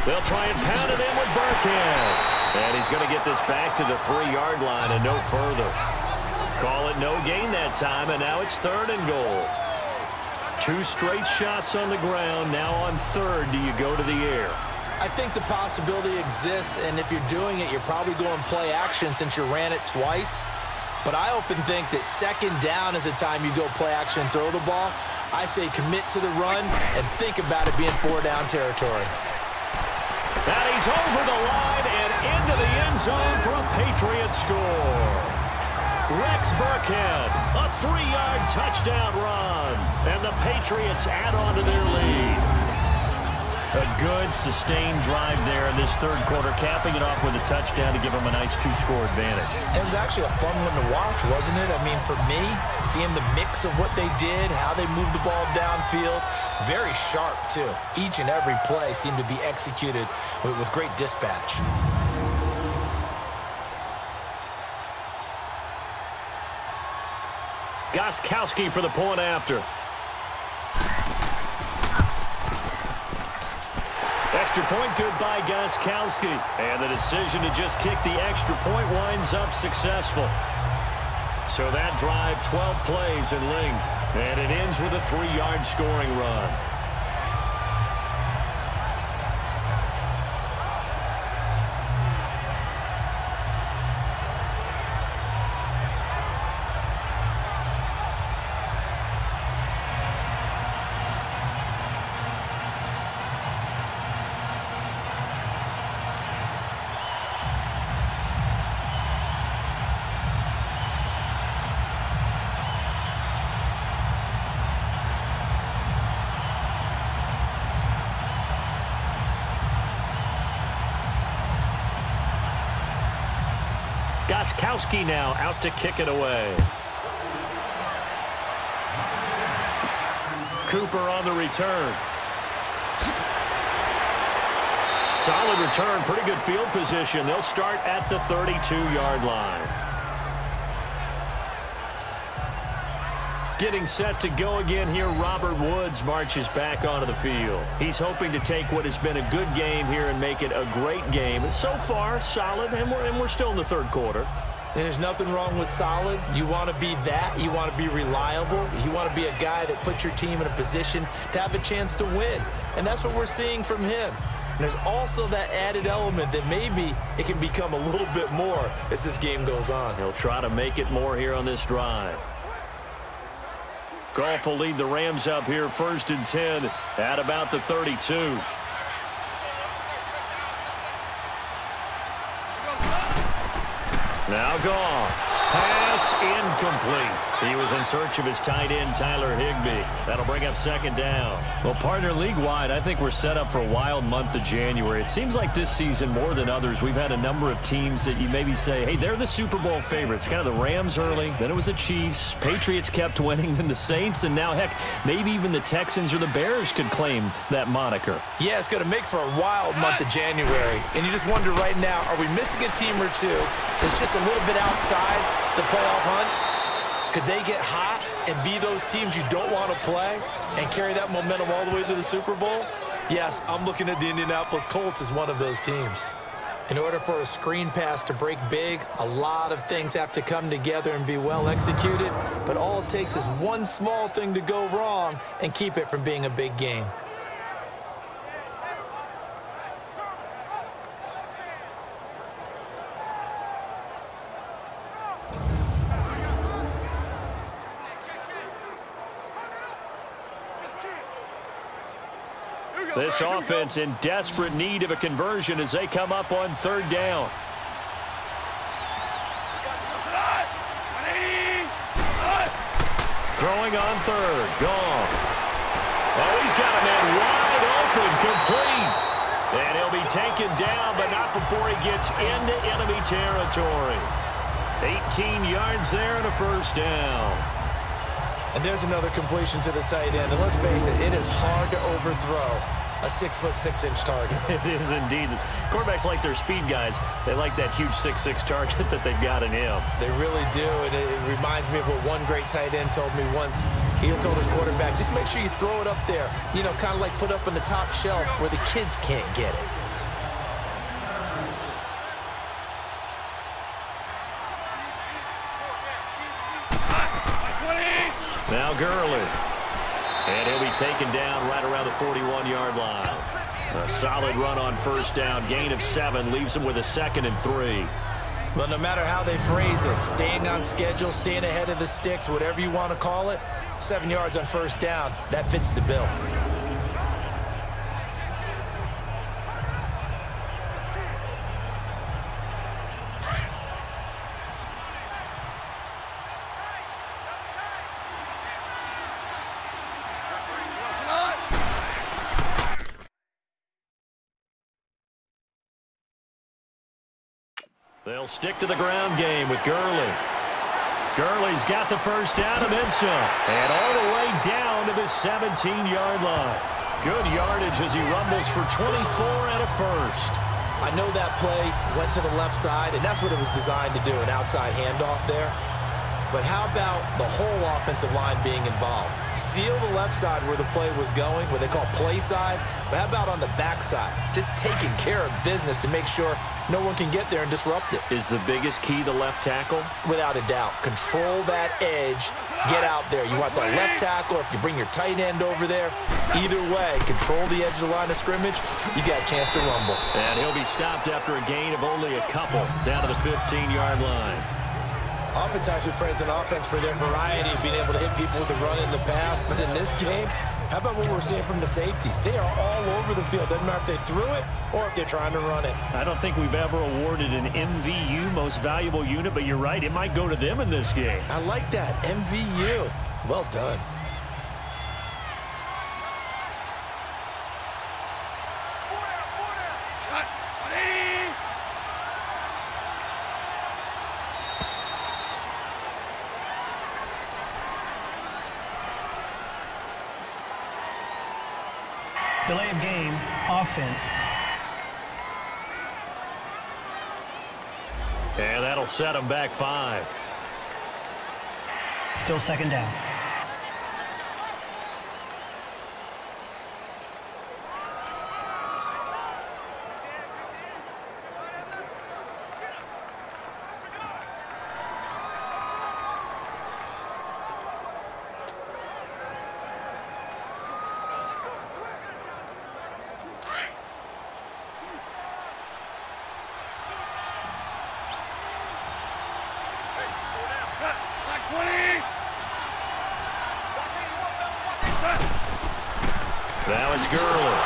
They'll try and pound it in with Burkhead. And he's going to get this back to the 3-yard line and no further. Call it no gain that time, and now it's 3rd and goal. 2 straight shots on the ground. Now on 3rd, do you go to the air? I think the possibility exists, and if you're doing it, you're probably going play action since you ran it twice. But I often think that 2nd down is the time you go play action and throw the ball. I say commit to the run and think about it being 4-down territory. And he's over the line and into the end zone for a Patriot score. Rex Burkhead, a 3-yard touchdown run. And the Patriots add on to their lead. A good, sustained drive there in this 3rd quarter, capping it off with a touchdown to give them a nice 2-score advantage. It was actually a fun one to watch, wasn't it? I mean, for me, seeing the mix of what they did, how they moved the ball downfield, very sharp, too. Each and every play seemed to be executed with great dispatch. Gostkowski for the point after. Extra point good by Gostkowski. And the decision to just kick the extra point winds up successful. So that drive, 12 plays in length. And it ends with a 3-yard scoring run. Gostkowski now out to kick it away. Cooper on the return. Solid return, pretty good field position. They'll start at the 32-yard line. Getting set to go again here, Robert Woods marches back onto the field. He's hoping to take what has been a good game here and make it a great game. So far, solid, and we're still in the 3rd quarter. There's nothing wrong with solid. You want to be that. You want to be reliable. You want to be a guy that puts your team in a position to have a chance to win. And that's what we're seeing from him. And there's also that added element that maybe it can become a little bit more as this game goes on. He'll try to make it more here on this drive. Goff will lead the Rams up here 1st and 10 at about the 32. Now Goff. Pass incomplete. He was in search of his tight end, Tyler Higbee. That'll bring up 2nd down. Well, partner, league-wide, I think we're set up for a wild month of January. It seems like this season, more than others, we've had a number of teams that you maybe say, hey, they're the Super Bowl favorites. Kind of the Rams early, then it was the Chiefs. Patriots kept winning, then the Saints, and now, heck, maybe even the Texans or the Bears could claim that moniker. Yeah, it's going to make for a wild month of January. And you just wonder right now, are we missing a team or two that's just a little bit outside the playoff hunt? Could they get hot and be those teams you don't want to play and carry that momentum all the way to the Super Bowl? Yes, I'm looking at the Indianapolis Colts as one of those teams. In order for a screen pass to break big, a lot of things have to come together and be well executed, but all it takes is one small thing to go wrong and keep it from being a big game. This offense in desperate need of a conversion as they come up on third down. Throwing on third. Goff. Oh, he's got a man wide open, complete. And he'll be taken down, but not before he gets into enemy territory. 18 yards there and a first down. And there's another completion to the tight end. And let's face it, it is hard to overthrow a 6'6" target. It is indeed. Quarterbacks like their speed guys. They like that huge 6'6" target that they've got in him. They really do, and it reminds me of what one great tight end told me once. He told his quarterback, just make sure you throw it up there. You know, kind of like put up on the top shelf where the kids can't get it. Now Gurley. And he'll be taken down right around the 41-yard line. A solid run on first down. Gain of 7 leaves him with a 2nd and 3. Well, no matter how they phrase it, staying on schedule, staying ahead of the sticks, whatever you want to call it, 7 yards on first down, that fits the bill. They'll stick to the ground game with Gurley. Gurley's got the first down and then some. And all the way down to the 17-yard line. Good yardage as he rumbles for 24 and a first. I know that play went to the left side, and that's what it was designed to do, an outside handoff there. But how about the whole offensive line being involved? Seal the left side where the play was going, what they call play side. But how about on the back side? Just taking care of business to make sure no one can get there and disrupt it. Is the biggest key the left tackle? Without a doubt. Control that edge. Get out there. You want the left tackle, if you bring your tight end over there. Either way, control the edge of the line of scrimmage. You got a chance to rumble. And he'll be stopped after a gain of only a couple down to the 15-yard line. Oftentimes we praise an offense for their variety of being able to hit people with the run in the past. But in this game, how about what we're seeing from the safeties? They are all over the field. Doesn't matter if they threw it or if they're trying to run it. I don't think we've ever awarded an MVU, most valuable unit, but you're right, it might go to them in this game. I like that, MVU. Well done. Delay of game, offense. And that'll set them back 5. Still second down. Now it's Gurley.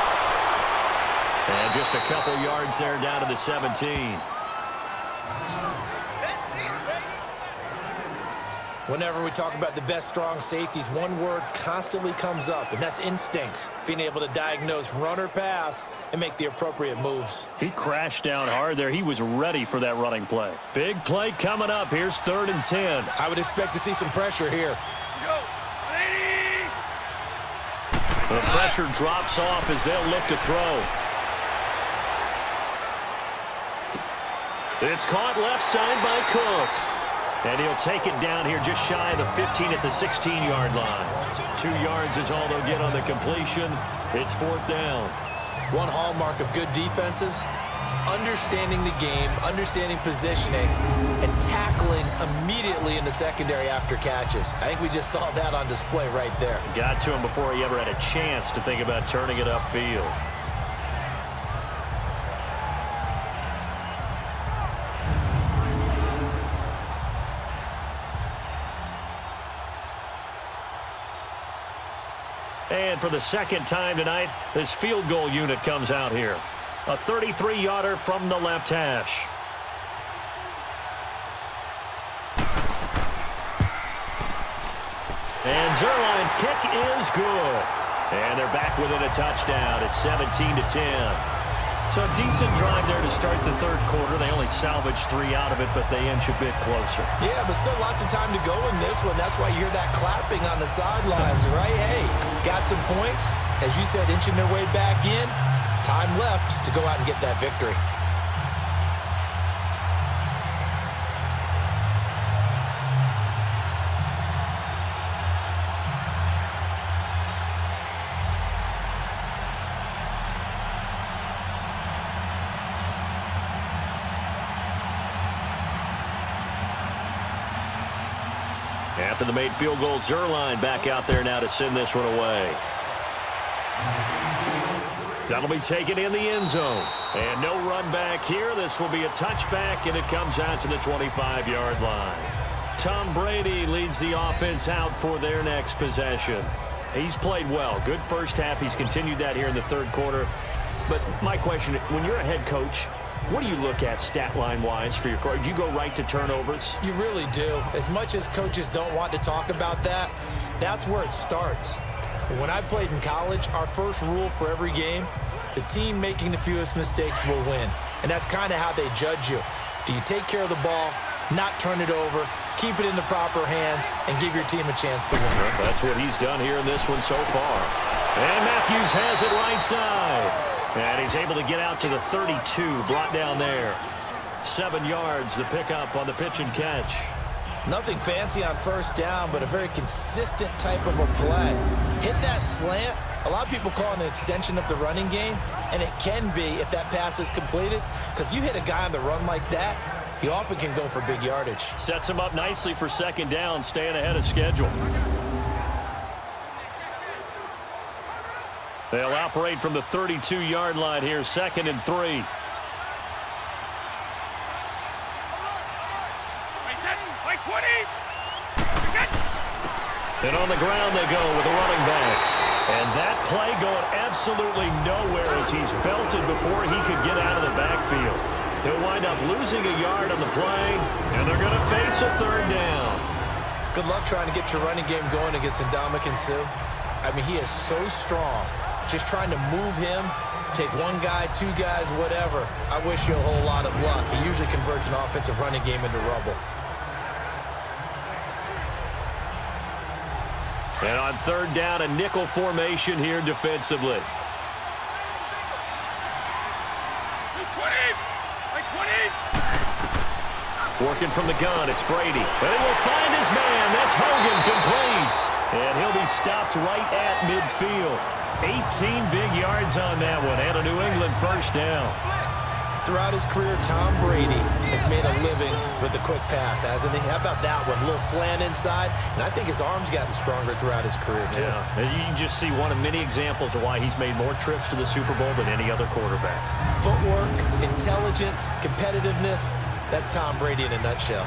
And just a couple yards there down to the 17. Whenever we talk about the best strong safeties, one word constantly comes up, and that's instincts. Being able to diagnose run or pass and make the appropriate moves. He crashed down hard there. He was ready for that running play. Big play coming up. Here's 3rd and 10. I would expect to see some pressure here. The pressure drops off as they'll look to throw. It's caught left side by Cooks. And he'll take it down here just shy of the 15 at the 16-yard line. 2 yards is all they'll get on the completion. It's 4th down. One hallmark of good defenses, It's understanding the game, understanding positioning, and tackling immediately in the secondary after catches. I think we just saw that on display right there. Got to him before he ever had a chance to think about turning it upfield. And for the second time tonight, this field goal unit comes out here. A 33-yarder from the left hash. And Zerline's kick is good. And they're back within a touchdown. It's 17-10. So a decent drive there to start the third quarter. They only salvaged 3 out of it, but they inch a bit closer. Yeah, but still lots of time to go in this one. That's why you hear that clapping on the sidelines, right? Hey, got some points. As you said, inching their way back in. Time left to go out and get that victory. After the made field goal, Zerline back out there now to send this one away. That'll be taken in the end zone. And no run back here. This will be a touchback, and it comes out to the 25-yard line. Tom Brady leads the offense out for their next possession. He's played well. Good first half. He's continued that here in the third quarter. But my question, when you're a head coach, what do you look at stat line-wise for your coach? Do you go right to turnovers? You really do. As much as coaches don't want to talk about that, that's where it starts. When I played in college, our first rule for every game, the team making the fewest mistakes will win. And that's kind of how they judge you. Do you take care of the ball, not turn it over, keep it in the proper hands, and give your team a chance to win? That's what he's done here in this one so far. And Matthews has it right side. And he's able to get out to the 32, brought down there. 7 yards, the pickup on the pitch and catch. Nothing fancy on first down, but a very consistent type of a play. Hit that slant. A lot of people call it an extension of the running game, and it can be if that pass is completed, because you hit a guy on the run like that, he often can go for big yardage. Sets him up nicely for second down, staying ahead of schedule. They'll operate from the 32-yard line here, 2nd and 3. And on the ground they go with a running back. And that play going absolutely nowhere as he's belted before he could get out of the backfield. He'll wind up losing a yard on the play, and they're going to face a third down. Good luck trying to get your running game going against Ndamukong Suh. I mean, he is so strong. Just trying to move him, take one guy, 2 guys, whatever. I wish you a whole lot of luck. He usually converts an offensive running game into rubble. And on third down, a nickel formation here defensively. Working from the gun, it's Brady. And he will find his man. That's Hogan, complete. And he'll be stopped right at midfield. 18 big yards on that one, and a New England first down. Throughout his career, Tom Brady has made a living with the quick pass, hasn't he? How about that one? A little slant inside, and I think his arm's gotten stronger throughout his career, too. Yeah, and you can just see one of many examples of why he's made more trips to the Super Bowl than any other quarterback. Footwork, intelligence, competitiveness, that's Tom Brady in a nutshell.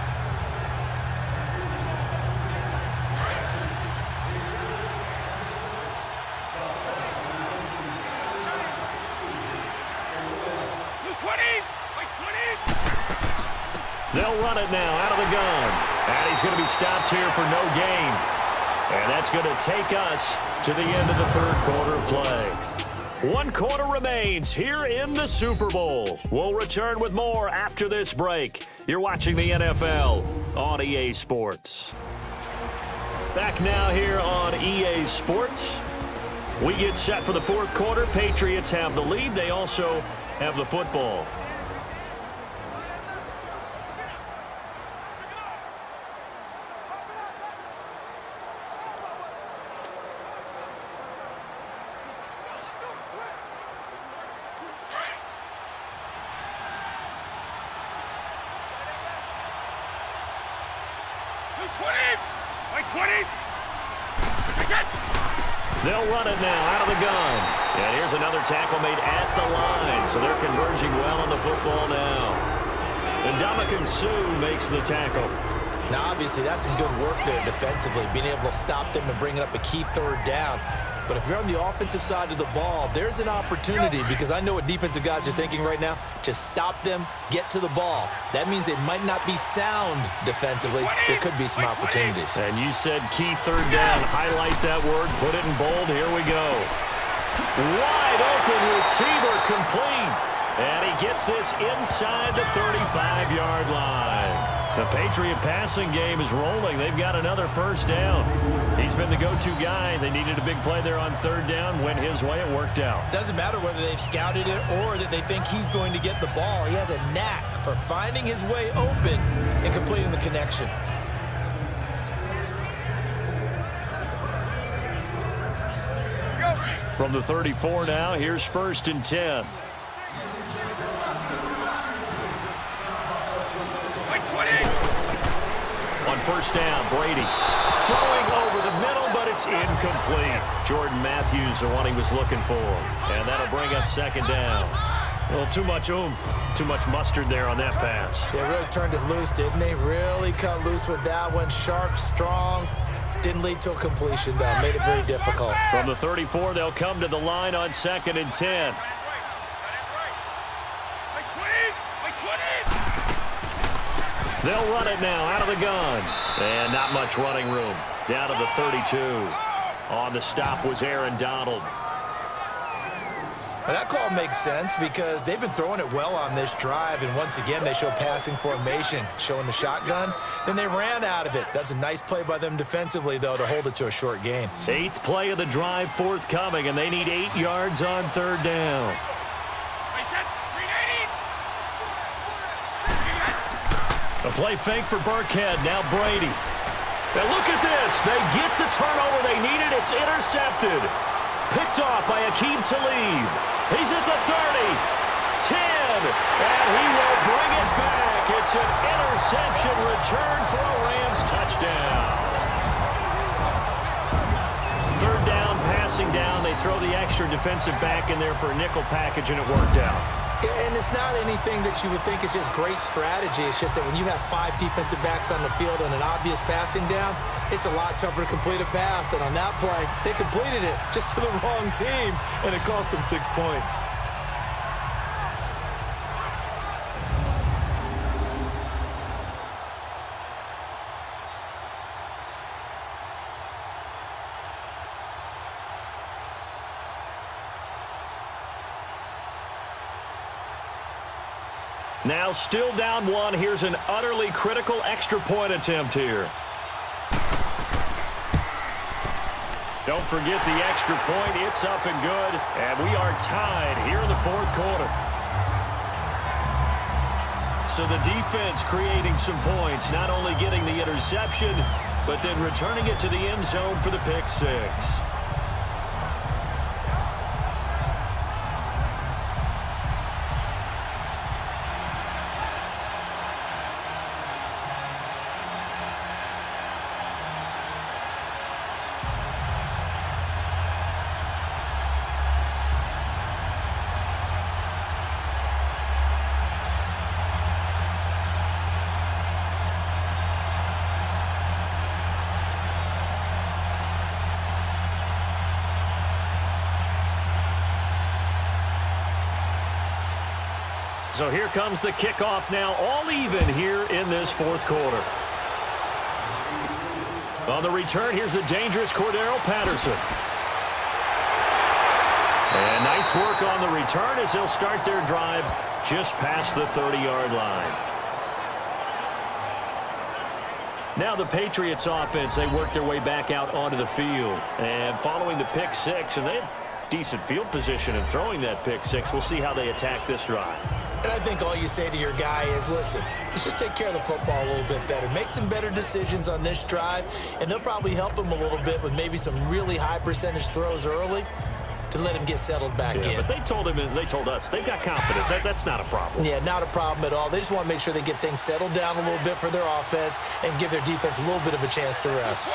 They'll run it now out of the gun. And he's going to be stopped here for no gain. And that's going to take us to the end of the third quarter of play. 1 quarter remains here in the Super Bowl. We'll return with more after this break. You're watching the NFL on EA Sports. Back now here on EA Sports. We get set for the fourth quarter. Patriots have the lead. They also have the football. White 20! White 20! They'll run it now out of the gun. And here's another tackle made at the line. So they're converging well on the football now. And Ndamukong Suh makes the tackle. Now, obviously, that's some good work there defensively, being able to stop them and bring up a key third down. But if you're on the offensive side of the ball, there's an opportunity, because I know what defensive guys are thinking right now. Just stop them, get to the ball. That means it might not be sound defensively. There could be some opportunities. And you said key third down. Highlight that word. Put it in bold. Here we go. Wide open receiver complete. And he gets this inside the 35-yard line. The Patriot passing game is rolling. They've got another first down. He's been the go-to guy. They needed a big play there on third down. Went his way. It worked out. Doesn't matter whether they've scouted it or that they think he's going to get the ball. He has a knack for finding his way open and completing the connection. From the 34 now, here's 1st and 10. On first down, Brady throwing over the middle, but it's incomplete. Jordan Matthews, the one he was looking for. And that'll bring up 2nd down. A little too much oomph, too much mustard there on that pass. They really turned it loose, didn't they? Really cut loose with that one. Sharp, strong. Didn't lead to a completion, though. Made it very difficult. From the 34, they'll come to the line on 2nd and 10. They'll run it now out of the gun. And not much running room. Down to the 32. On the stop was Aaron Donald. Well, that call makes sense because they've been throwing it well on this drive, and once again they show passing formation, showing the shotgun. Then they ran out of it. That's a nice play by them defensively, though, to hold it to a short gain. 8th play of the drive forthcoming, and they need 8 yards on third down. A play fake for Burkhead. Now Brady. Now look at this. They get the turnover they needed. It's intercepted. Picked off by Aqib Talib. He's at the 30. 10. And he will bring it back. It's an interception return for a Rams touchdown. Third down, passing down. They throw the extra defensive back in there for a nickel package, and it worked out. And it's not anything that you would think is just great strategy. It's just that when you have 5 defensive backs on the field and an obvious passing down, it's a lot tougher to complete a pass. And on that play, they completed it just to the wrong team, and it cost them 6 points. Now still down 1. Here's an utterly critical extra point attempt here. Don't forget the extra point. It's up and good. And we are tied here in the 4th quarter. So the defense creating some points, not only getting the interception, but then returning it to the end zone for the pick 6. So here comes the kickoff now, all even here in this 4th quarter. On the return, here's the dangerous Cordero Patterson. And nice work on the return as they'll start their drive just past the 30-yard line. Now the Patriots offense, they work their way back out onto the field. And following the pick 6, and they had decent field position in throwing that pick 6. We'll see how they attack this drive. And I think all you say to your guy is, listen, let's just take care of the football a little bit better. Make some better decisions on this drive, and they'll probably help him a little bit with maybe some really high percentage throws early. to let him get settled back in. But they told us they've got confidence. That's not a problem. Yeah, not a problem at all. They just want to make sure they get things settled down a little bit for their offense and give their defense a little bit of a chance to rest.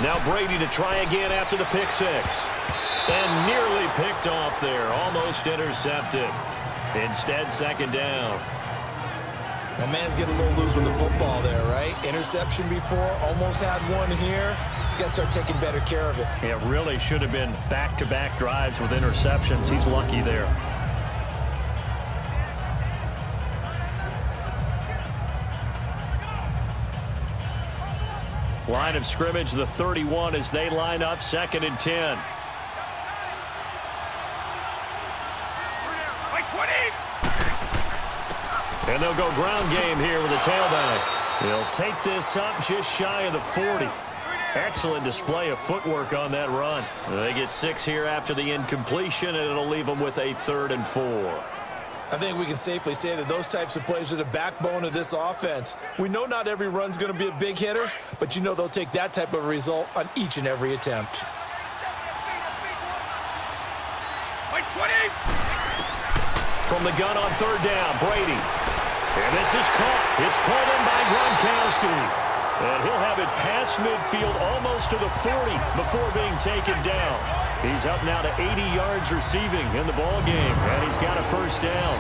Now Brady to try again after the pick six. And nearly picked off there. Almost intercepted. Instead, second down. My man's getting a little loose with the football there, right? Interception before, almost had one here. He's got to start taking better care of it. Yeah, really should have been back-to-back drives with interceptions. He's lucky there. Line of scrimmage, the 31, as they line up, 2nd and 10. And they'll go ground game here with a tailback. He'll take this up just shy of the 40. Excellent display of footwork on that run. They get 6 here after the incompletion, and it'll leave them with a 3rd and 4. I think we can safely say that those types of plays are the backbone of this offense. We know not every run's going to be a big hitter, but you know they'll take that type of result on each and every attempt. From the gun on 3rd down, Brady. And this is caught. It's pulled in by Gronkowski. And he'll have it past midfield almost to the 40 before being taken down. He's up now to 80 yards receiving in the ball game, and he's got a 1st down.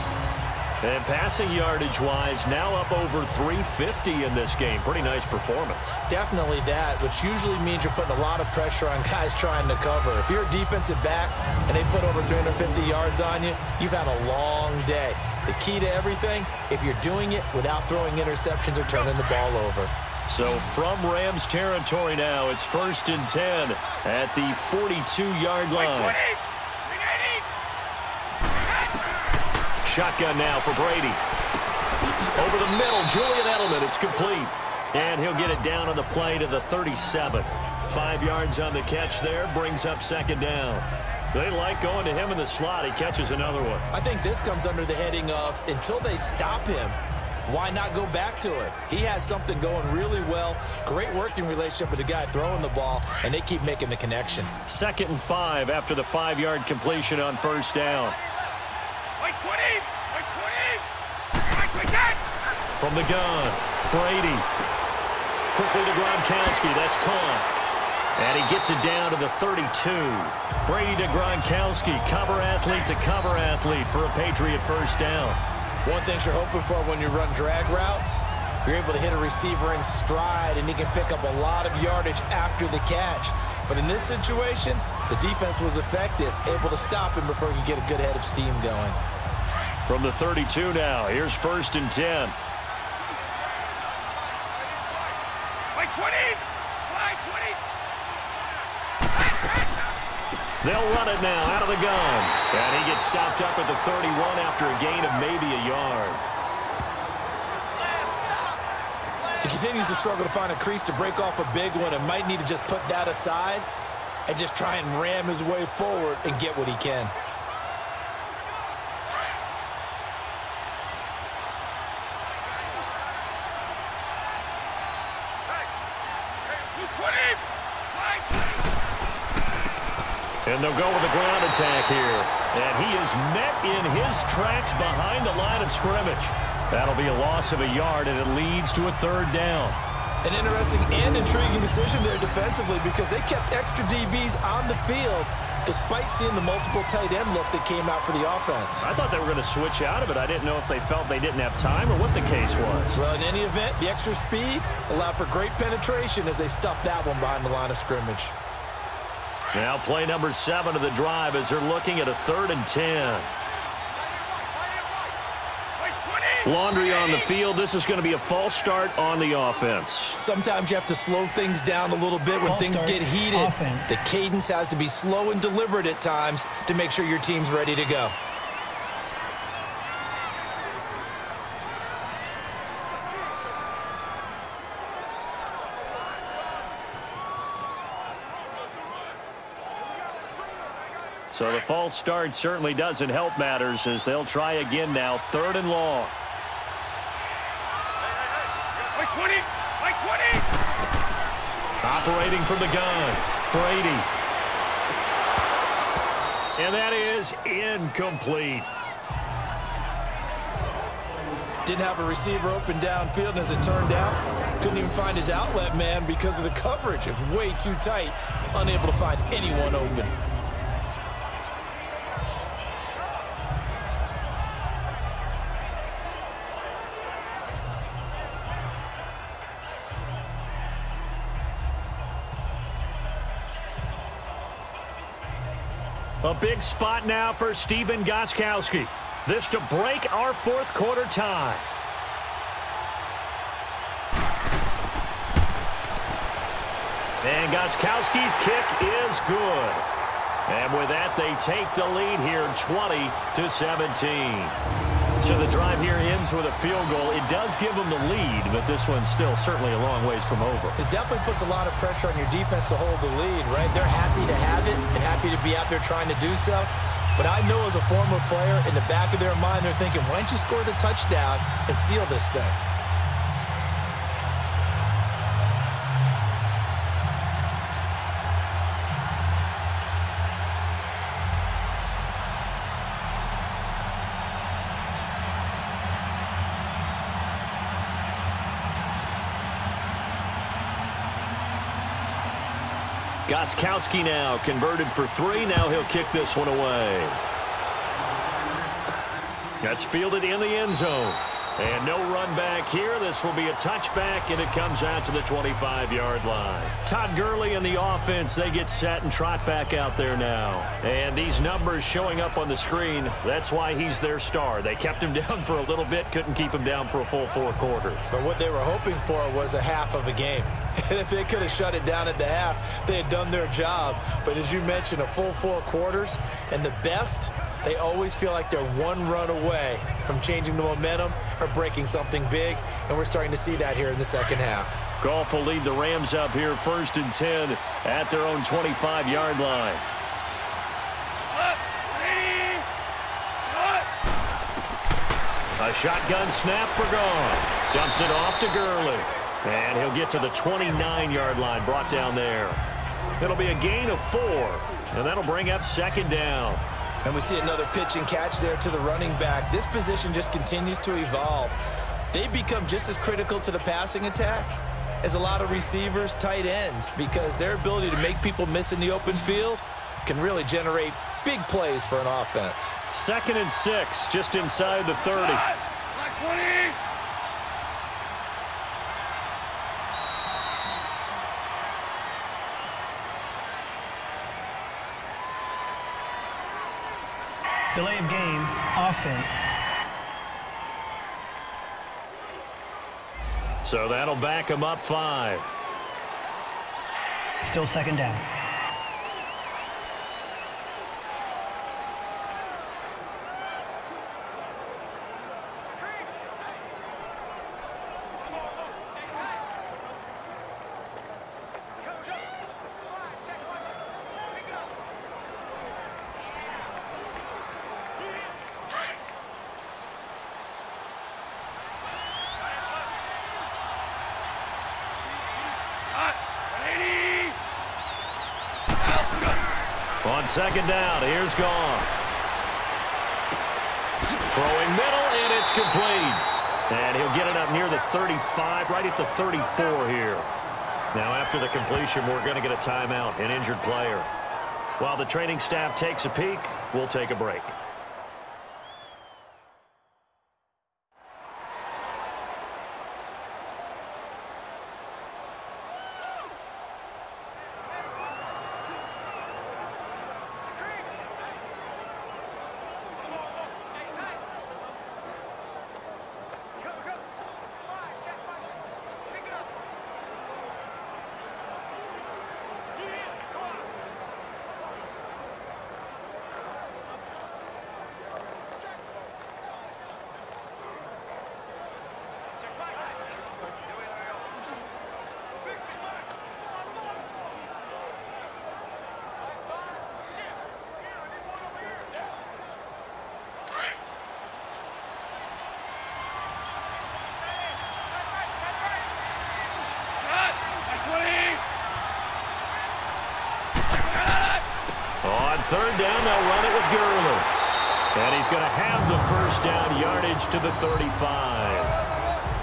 And passing yardage-wise, now up over 350 in this game. Pretty nice performance. Definitely that, which usually means you're putting a lot of pressure on guys trying to cover. If you're a defensive back and they put over 350 yards on you, you've had a long day. The key to everything, if you're doing it without throwing interceptions or turning the ball over. So from Rams territory now, it's 1st and 10 at the 42-yard line. Shotgun now for Brady. Over the middle, Julian Edelman. It's complete. And he'll get it down on the play to the 37. 5 yards on the catch there. Brings up 2nd down. They like going to him in the slot. He catches another one. I think this comes under the heading of until they stop him, why not go back to it? He has something going really well. Great working relationship with the guy throwing the ball, and they keep making the connection. 2nd and 5 after the 5-yard completion on 1st down. From the gun, Brady. Quickly to Gronkowski. That's caught. And he gets it down to the 32. Brady to Gronkowski. Cover athlete to cover athlete for a Patriot 1st down. One thing you're hoping for when you run drag routes, you're able to hit a receiver in stride, and he can pick up a lot of yardage after the catch. But in this situation, the defense was effective, able to stop him before he could get a good head of steam going. From the 32 now, here's 1st and 10. They'll run it now out of the gun. And he gets stopped up at the 31 after a gain of maybe a yard. He continues to struggle to find a crease to break off a big one and might need to just put that aside and just try and ram his way forward and get what he can. And they'll go with a ground attack here. And he is met in his tracks behind the line of scrimmage. That'll be a loss of a yard, and it leads to a 3rd down. An interesting and intriguing decision there defensively because they kept extra DBs on the field despite seeing the multiple tight end look that came out for the offense. I thought they were going to switch out of it. I didn't know if they felt they didn't have time or what the case was. Well, in any event, the extra speed allowed for great penetration as they stuffed that one behind the line of scrimmage. Now play number 7 of the drive as they're looking at a 3rd and 10. Laundry on the field. This is going to be a false start on the offense. Sometimes you have to slow things down a little bit when things get heated. Offense. The cadence has to be slow and deliberate at times to make sure your team's ready to go. So the false start certainly doesn't help matters as they'll try again now. 3rd and long. Operating from the gun. Brady. And that is incomplete. Didn't have a receiver open downfield, and as it turned out, couldn't even find his outlet man because of the coverage. It was way too tight, unable to find anyone open. A big spot now for Stephen Gostkowski. This to break our fourth quarter tie. And Gostkowski's kick is good. And with that, they take the lead here 20-17. So the drive here ends with a field goal. It does give them the lead, but this one's still certainly a long ways from over. It definitely puts a lot of pressure on your defense to hold the lead, right? They're happy to have it and happy to be out there trying to do so. But I know as a former player, in the back of their mind, they're thinking, why don't you score the touchdown and seal this thing? Gostkowski now converted for 3. Now he'll kick this one away. That's fielded in the end zone. And no run back here. This will be a touchback, and it comes out to the 25-yard line. Todd Gurley and the offense, they get set and trot back out there now. And these numbers showing up on the screen, that's why he's their star. They kept him down for a little bit, couldn't keep him down for a full 4 quarters. But what they were hoping for was a half of a game. And if they could have shut it down at the half, they had done their job. But as you mentioned, a full 4 quarters, and the best, they always feel like they're one run away from changing the momentum or breaking something big, and we're starting to see that here in the second half. Goff will lead the Rams up here 1st and 10 at their own 25-yard line. A shotgun snap for Goff. Dumps it off to Gurley. And he'll get to the 29-yard line, brought down there. It'll be a gain of 4, and that'll bring up 2nd down. And we see another pitch and catch there to the running back. This position just continues to evolve. They've become just as critical to the passing attack as a lot of receivers, tight ends, because their ability to make people miss in the open field can really generate big plays for an offense. 2nd and 6, just inside the 30. Like 20. Delay of game, offense. So that'll back him up 5. Still 2nd down. On 2nd down, here's Goff. Throwing middle, and it's complete. And he'll get it up near the 35, right at the 34 here. Now, after the completion, we're going to get a timeout, an injured player. While the training staff takes a peek, we'll take a break. third down, they'll run it with Gurley. And he's going to have the first down yardage to the 35.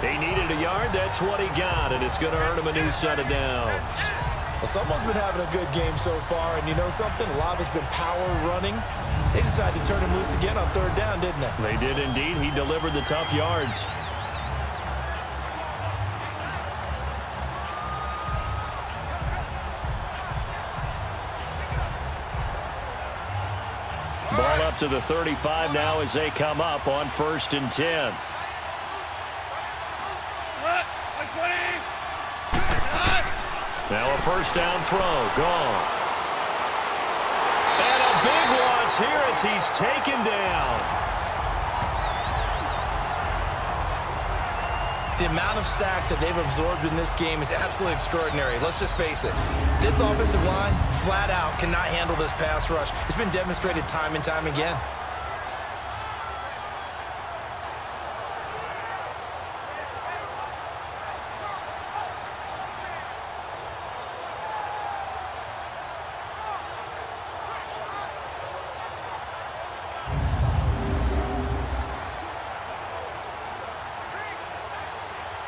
He needed a yard. That's what he got, and it's going to earn him a new set of downs. Well, someone's been having a good game so far, and you know something? A lot of it's been power running. They decided to turn him loose again on third down, didn't they? They did indeed. He delivered the tough yards. Ball up to the 35 now as they come up on 1st and 10. Now a first down throw. Gone. And a big loss here as he's taken down. The amount of sacks that they've absorbed in this game is absolutely extraordinary. Let's just face it. This offensive line, flat out, cannot handle this pass rush. It's been demonstrated time and time again.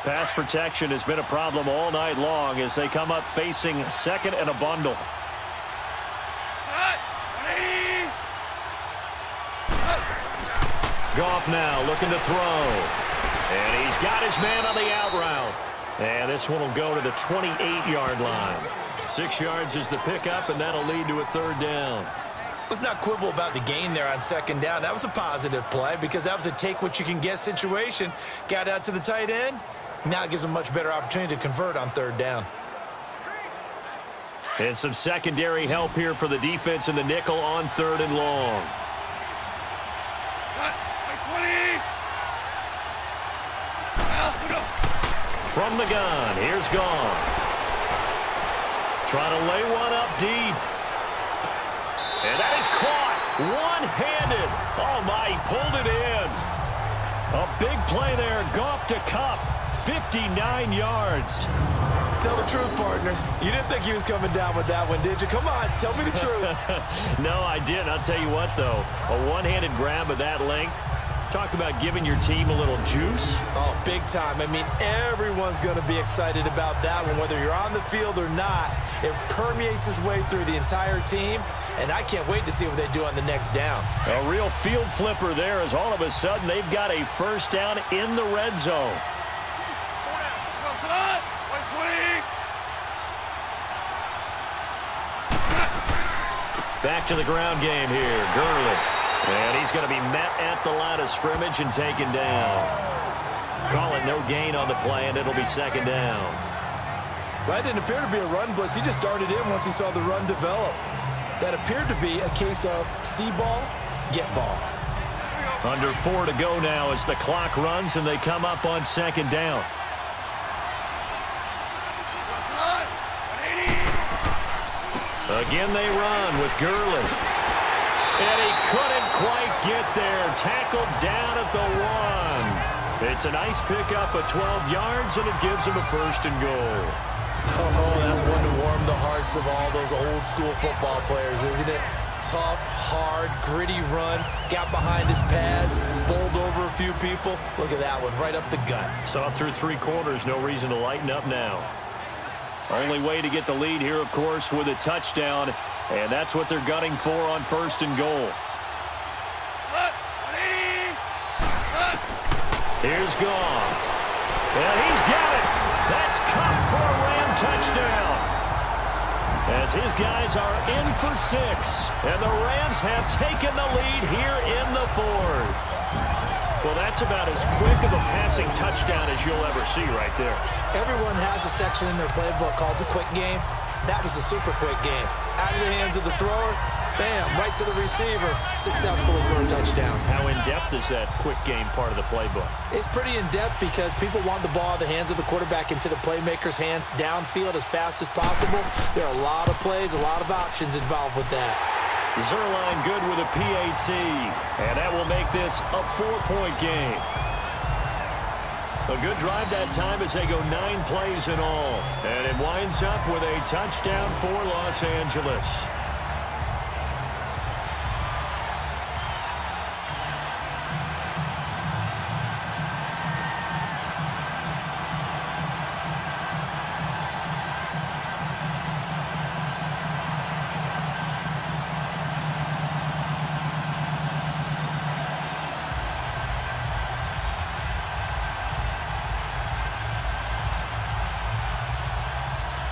Pass protection has been a problem all night long as they come up facing second and a bundle. Goff now looking to throw. And he's got his man on the out route. And this one will go to the 28-yard line. 6 yards is the pickup, and that'll lead to a third down. Let's not quibble about the gain there on second down. That was a positive play because that was a take-what-you-can-get situation. Got out to the tight end. Now it gives them a much better opportunity to convert on third down. And some secondary help here for the defense in the nickel on 3rd and long. From the gun, here's Goff. Trying to lay one up deep. And that is caught one-handed. Oh, my, he pulled it in. A big play there. Goff to Kupp. 59 yards. Tell the truth, partner. You didn't think he was coming down with that one, did you? Come on, tell me the truth. No, I didn't. I'll tell you what, though. A one-handed grab of that length. Talk about giving your team a little juice. Oh, big time. I mean, everyone's going to be excited about that one, whether you're on the field or not. It permeates its way through the entire team, and I can't wait to see what they do on the next down. A real field flipper there as all of a sudden they've got a first down in the red zone. Back to the ground game here. Gurley. And he's going to be met at the line of scrimmage and taken down. Call it no gain on the play, and it'll be second down. Well, that didn't appear to be a run blitz. He just darted in once he saw the run develop. That appeared to be a case of see ball, get ball. Under 4 to go now as the clock runs and they come up on second down. Again they run with Gurley. And he couldn't quite get there. Tackled down at the 1. It's a nice pickup of 12 yards, and it gives him a first and goal. Oh, that's one to warm the hearts of all those old school football players, isn't it? Tough, hard, gritty run. Got behind his pads, bowled over a few people. Look at that one, right up the gut. Saw it through 3 quarters. No reason to lighten up now. Only way to get the lead here, of course, with a touchdown. And that's what they're gunning for on first and goal. Here's Goff. And he's got it. That's Kupp for a Ram touchdown. As his guys are in for 6. And the Rams have taken the lead here in the 4th. Well, that's about as quick of a passing touchdown as you'll ever see right there. Everyone has a section in their playbook called the quick game. That was a super quick game. Out of the hands of the thrower, bam, right to the receiver, successfully for a touchdown. How in-depth is that quick game part of the playbook? It's pretty in-depth because people want the ball out of the hands of the quarterback into the playmaker's hands downfield as fast as possible. There are a lot of plays, a lot of options involved with that. Zerline good with a PAT, and that will make this a 4-point game. A good drive that time as they go 9 plays in all. And it winds up with a touchdown for Los Angeles.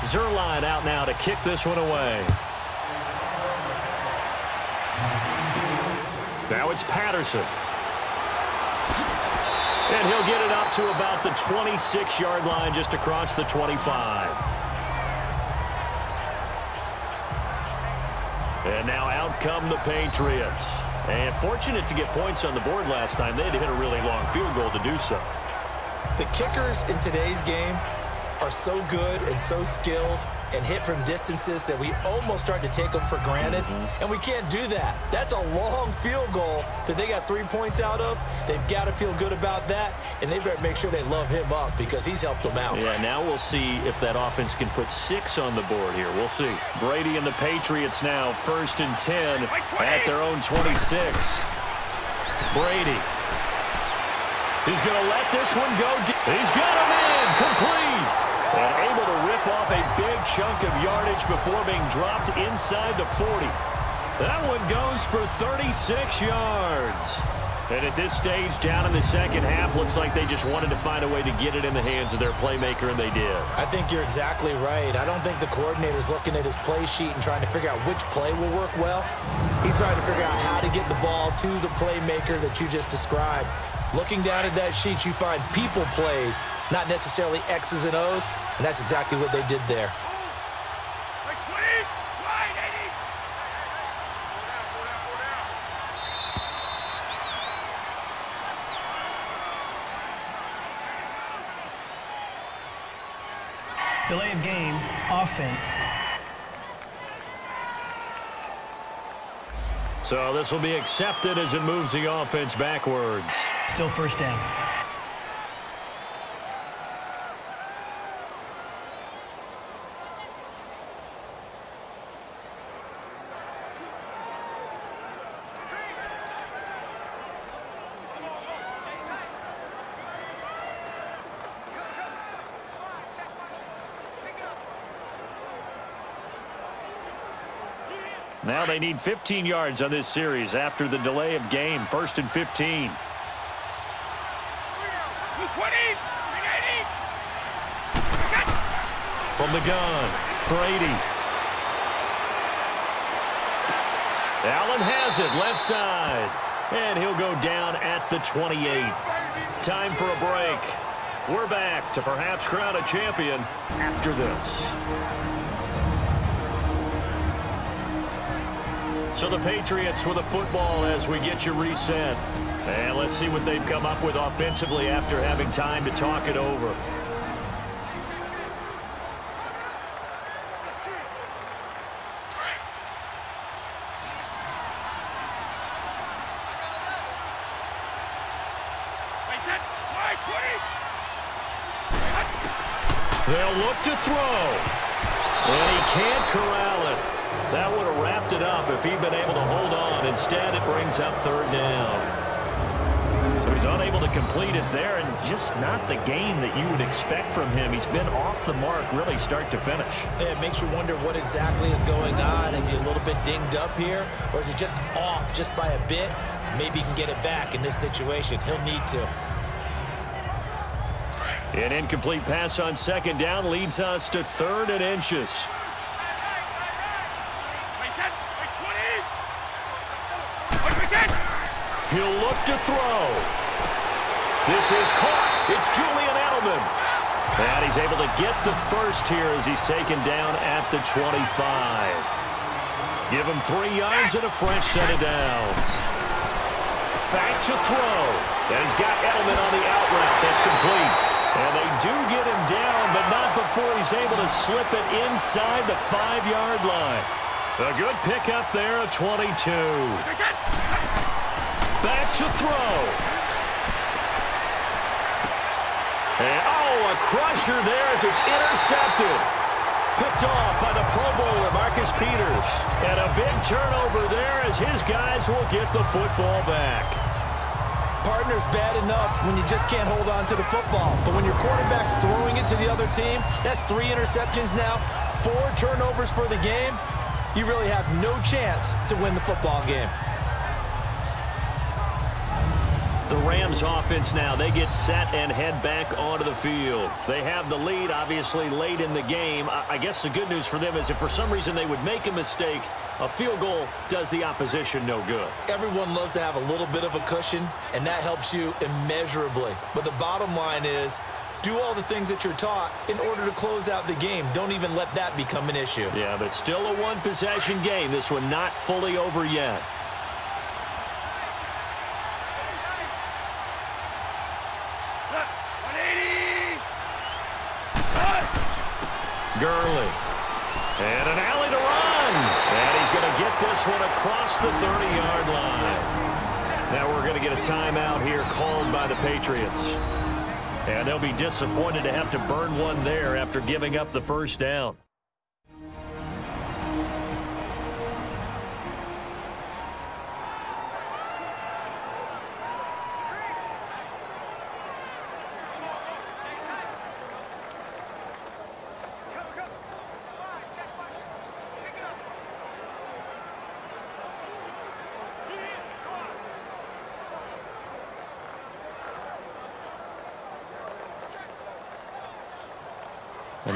Zerline out now to kick this one away. Now it's Patterson. And he'll get it up to about the 26-yard line, just across the 25. And now out come the Patriots. And fortunate to get points on the board last time. They had to hit a really long field goal to do so. The kickers in today's game are so good and so skilled and hit from distances that we almost start to take them for granted, and we can't do that. That's a long field goal that they got 3 points out of. They've got to feel good about that, and they better make sure they love him up because he's helped them out. Yeah, now we'll see if that offense can put 6 on the board here. We'll see. Brady and the Patriots now 1st and 10 at their own 26. Brady. He's going to let this one go. He's got him in. Complete. And able to rip off a big chunk of yardage before being dropped inside the 40. That one goes for 36 yards. And at this stage, down in the second half, looks like they just wanted to find a way to get it in the hands of their playmaker, and they did. I think you're exactly right. I don't think the coordinator's looking at his play sheet and trying to figure out which play will work well. He's trying to figure out how to get the ball to the playmaker that you just described. Looking down at that sheet, you find people plays, not necessarily X's and O's, and that's exactly what they did there. Delay of game, offense. So this will be accepted as it moves the offense backwards. Still first down. Now they need 15 yards on this series after the delay of game. 1st and 15. From the gun, Brady. Allen has it, left side. And he'll go down at the 28. Time for a break. We're back to perhaps crown a champion after this. So the Patriots with a football as we get you reset. And let's see what they've come up with offensively after having time to talk it over. They'll look to throw. And he can't corral it. That would have wrapped it up if he'd been able to hold on. Instead, it brings up 3rd down. So he's unable to complete it there, and just not the game that you would expect from him. He's been off the mark really start to finish. Yeah, it makes you wonder what exactly is going on. Is he a little bit dinged up here, or is he just off just by a bit? Maybe he can get it back in this situation. He'll need to. An incomplete pass on 2nd down leads us to 3rd and inches. He'll look to throw. This is caught. It's Julian Edelman. And he's able to get the first here as he's taken down at the 25. Give him 3 yards and a fresh set of downs. Back to throw. And he's got Edelman on the out route. That's complete. And they do get him down, but not before he's able to slip it inside the 5-yard line. A good pickup there, a 22. Back to throw. And, oh, a crusher there as it's intercepted. Picked off by the Pro Bowler, Marcus Peters. And a big turnover there as his guys will get the football back. Partner's bad enough when you just can't hold on to the football. But when your quarterback's throwing it to the other team, that's 3 interceptions now, 4 turnovers for the game. You really have no chance to win the football game. The Rams offense now, they get set and head back onto the field. They have the lead, obviously, late in the game. I guess the good news for them is if for some reason they would make a mistake, a field goal does the opposition no good. Everyone loves to have a little bit of a cushion, and that helps you immeasurably. But the bottom line is, do all the things that you're taught in order to close out the game. Don't even let that become an issue. Yeah, but still a one-possession game. This one not fully over yet. Gurley. And an alley to run. And he's going to get this one across the 30-yard line. Now we're going to get a timeout here called by the Patriots. And they'll be disappointed to have to burn one there after giving up the first down.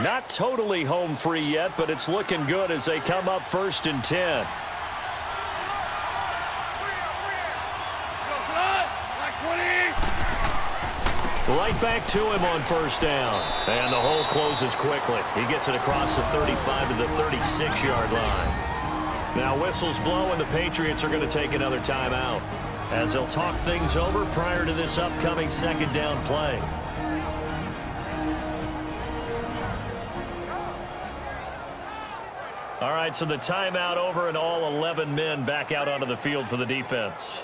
Not totally home free yet, but it's looking good as they come up 1st and 10. Right back to him on 1st down. And the hole closes quickly. He gets it across the 35 to the 36-yard line. Now whistles blow and the Patriots are going to take another timeout as they'll talk things over prior to this upcoming 2nd down play. All right, so the timeout over and all 11 men back out onto the field for the defense.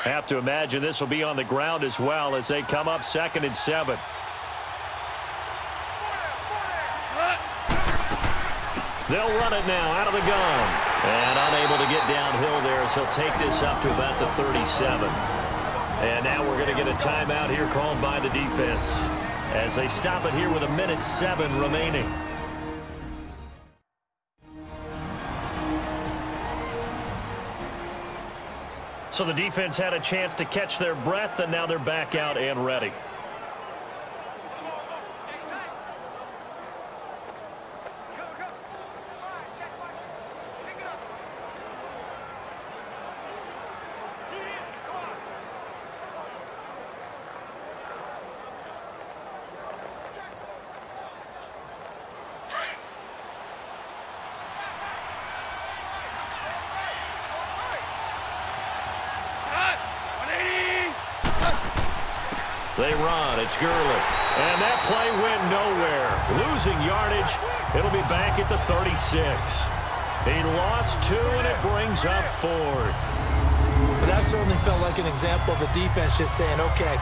Have to imagine this will be on the ground as well as they come up 2nd and 7. They'll run it now out of the gun. And unable to get downhill there as he'll take this up to about the 37. And now we're going to get a timeout here called by the defense as they stop it here with 1:07 remaining. So the defense had a chance to catch their breath, and now they're back out and ready. They run. It's Gurley. And that play went nowhere. Losing yardage. It'll be back at the 36. He lost 2, and it brings up 4th. But that certainly felt like an example of the defense just saying, okay,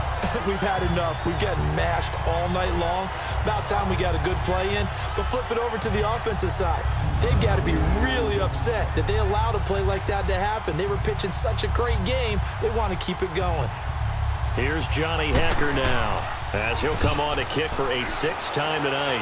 we've had enough. We've gotten mashed all night long. About time we got a good play in. But flip it over to the offensive side. They've got to be really upset that they allowed a play like that to happen. They were pitching such a great game. They want to keep it going. Here's Johnny Hecker now as he'll come on to kick for a 6th time tonight.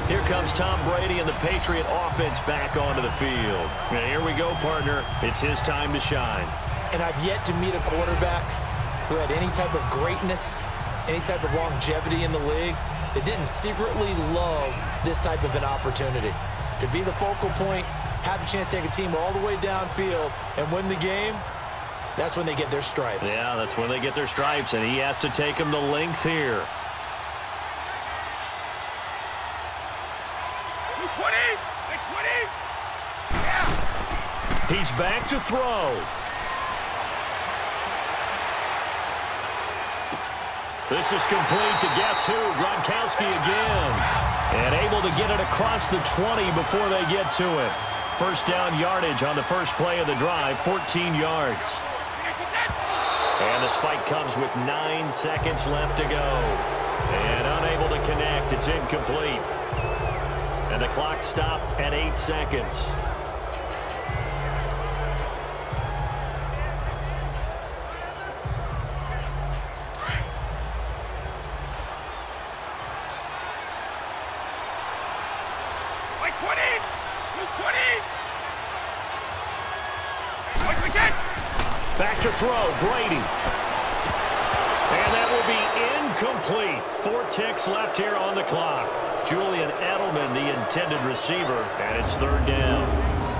Here comes Tom Brady and the Patriot offense back onto the field. Now here we go, partner. It's his time to shine. And I've yet to meet a quarterback who had any type of greatness, any type of longevity in the league, that didn't secretly love this type of an opportunity. To be the focal point, have a chance to take a team all the way downfield and win the game, that's when they get their stripes. Yeah, that's when they get their stripes, and he has to take them the length here. 20! 20! Yeah! He's back to throw. This is complete to guess who? Gronkowski again. And able to get it across the 20 before they get to it. First down yardage on the first play of the drive, 14 yards. And the spike comes with 9 seconds left to go. And unable to connect. It's incomplete. And the clock stopped at 8 seconds. Back to throw, Brady. And that will be incomplete. 4 ticks left here on the clock. Julian Edelman, the intended receiver, and it's third down.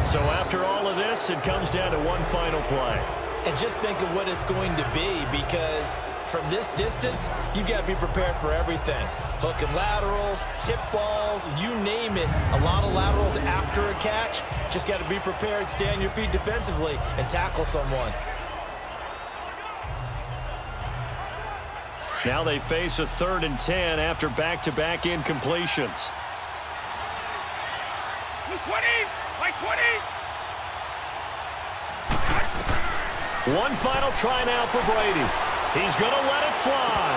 So after all of this, it comes down to one final play. And just think of what it's going to be, because from this distance, you've got to be prepared for everything. Hook and laterals, tip balls, you name it. A lot of laterals after a catch. Just got to be prepared, stay on your feet defensively, and tackle someone. Now they face a 3rd and 10 after back-to-back incompletions. 20, like 20. One final try now for Brady. He's going to let it fly.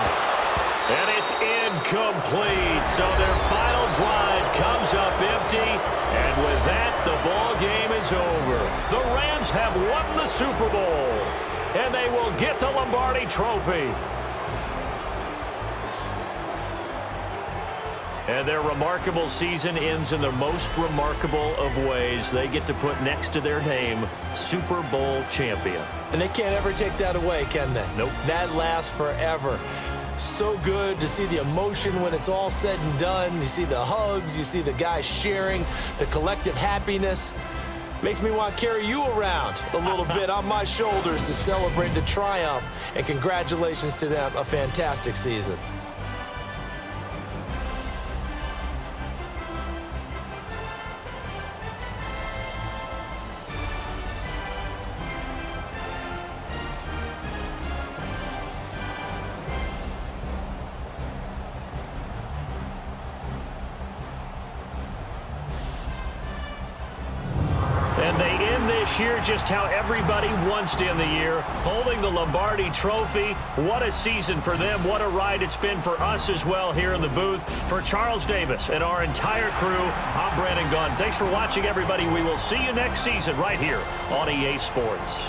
And it's incomplete. So their final drive comes up empty. And with that, the ball game is over. The Rams have won the Super Bowl. And they will get the Lombardi Trophy. And their remarkable season ends in the most remarkable of ways. They get to put next to their name, Super Bowl champion. And they can't ever take that away, can they? Nope. That lasts forever. So good to see the emotion when it's all said and done. You see the hugs, you see the guys sharing, the collective happiness. Makes me want to carry you around a little bit on my shoulders to celebrate the triumph. And congratulations to them, a fantastic season. Year just how everybody wants to end the year, holding the Lombardi Trophy. What a season for them. What a ride it's been for us as well here in the booth. For Charles Davis and our entire crew, I'm Brandon Gunn. Thanks for watching, everybody. We will see you next season right here on EA Sports.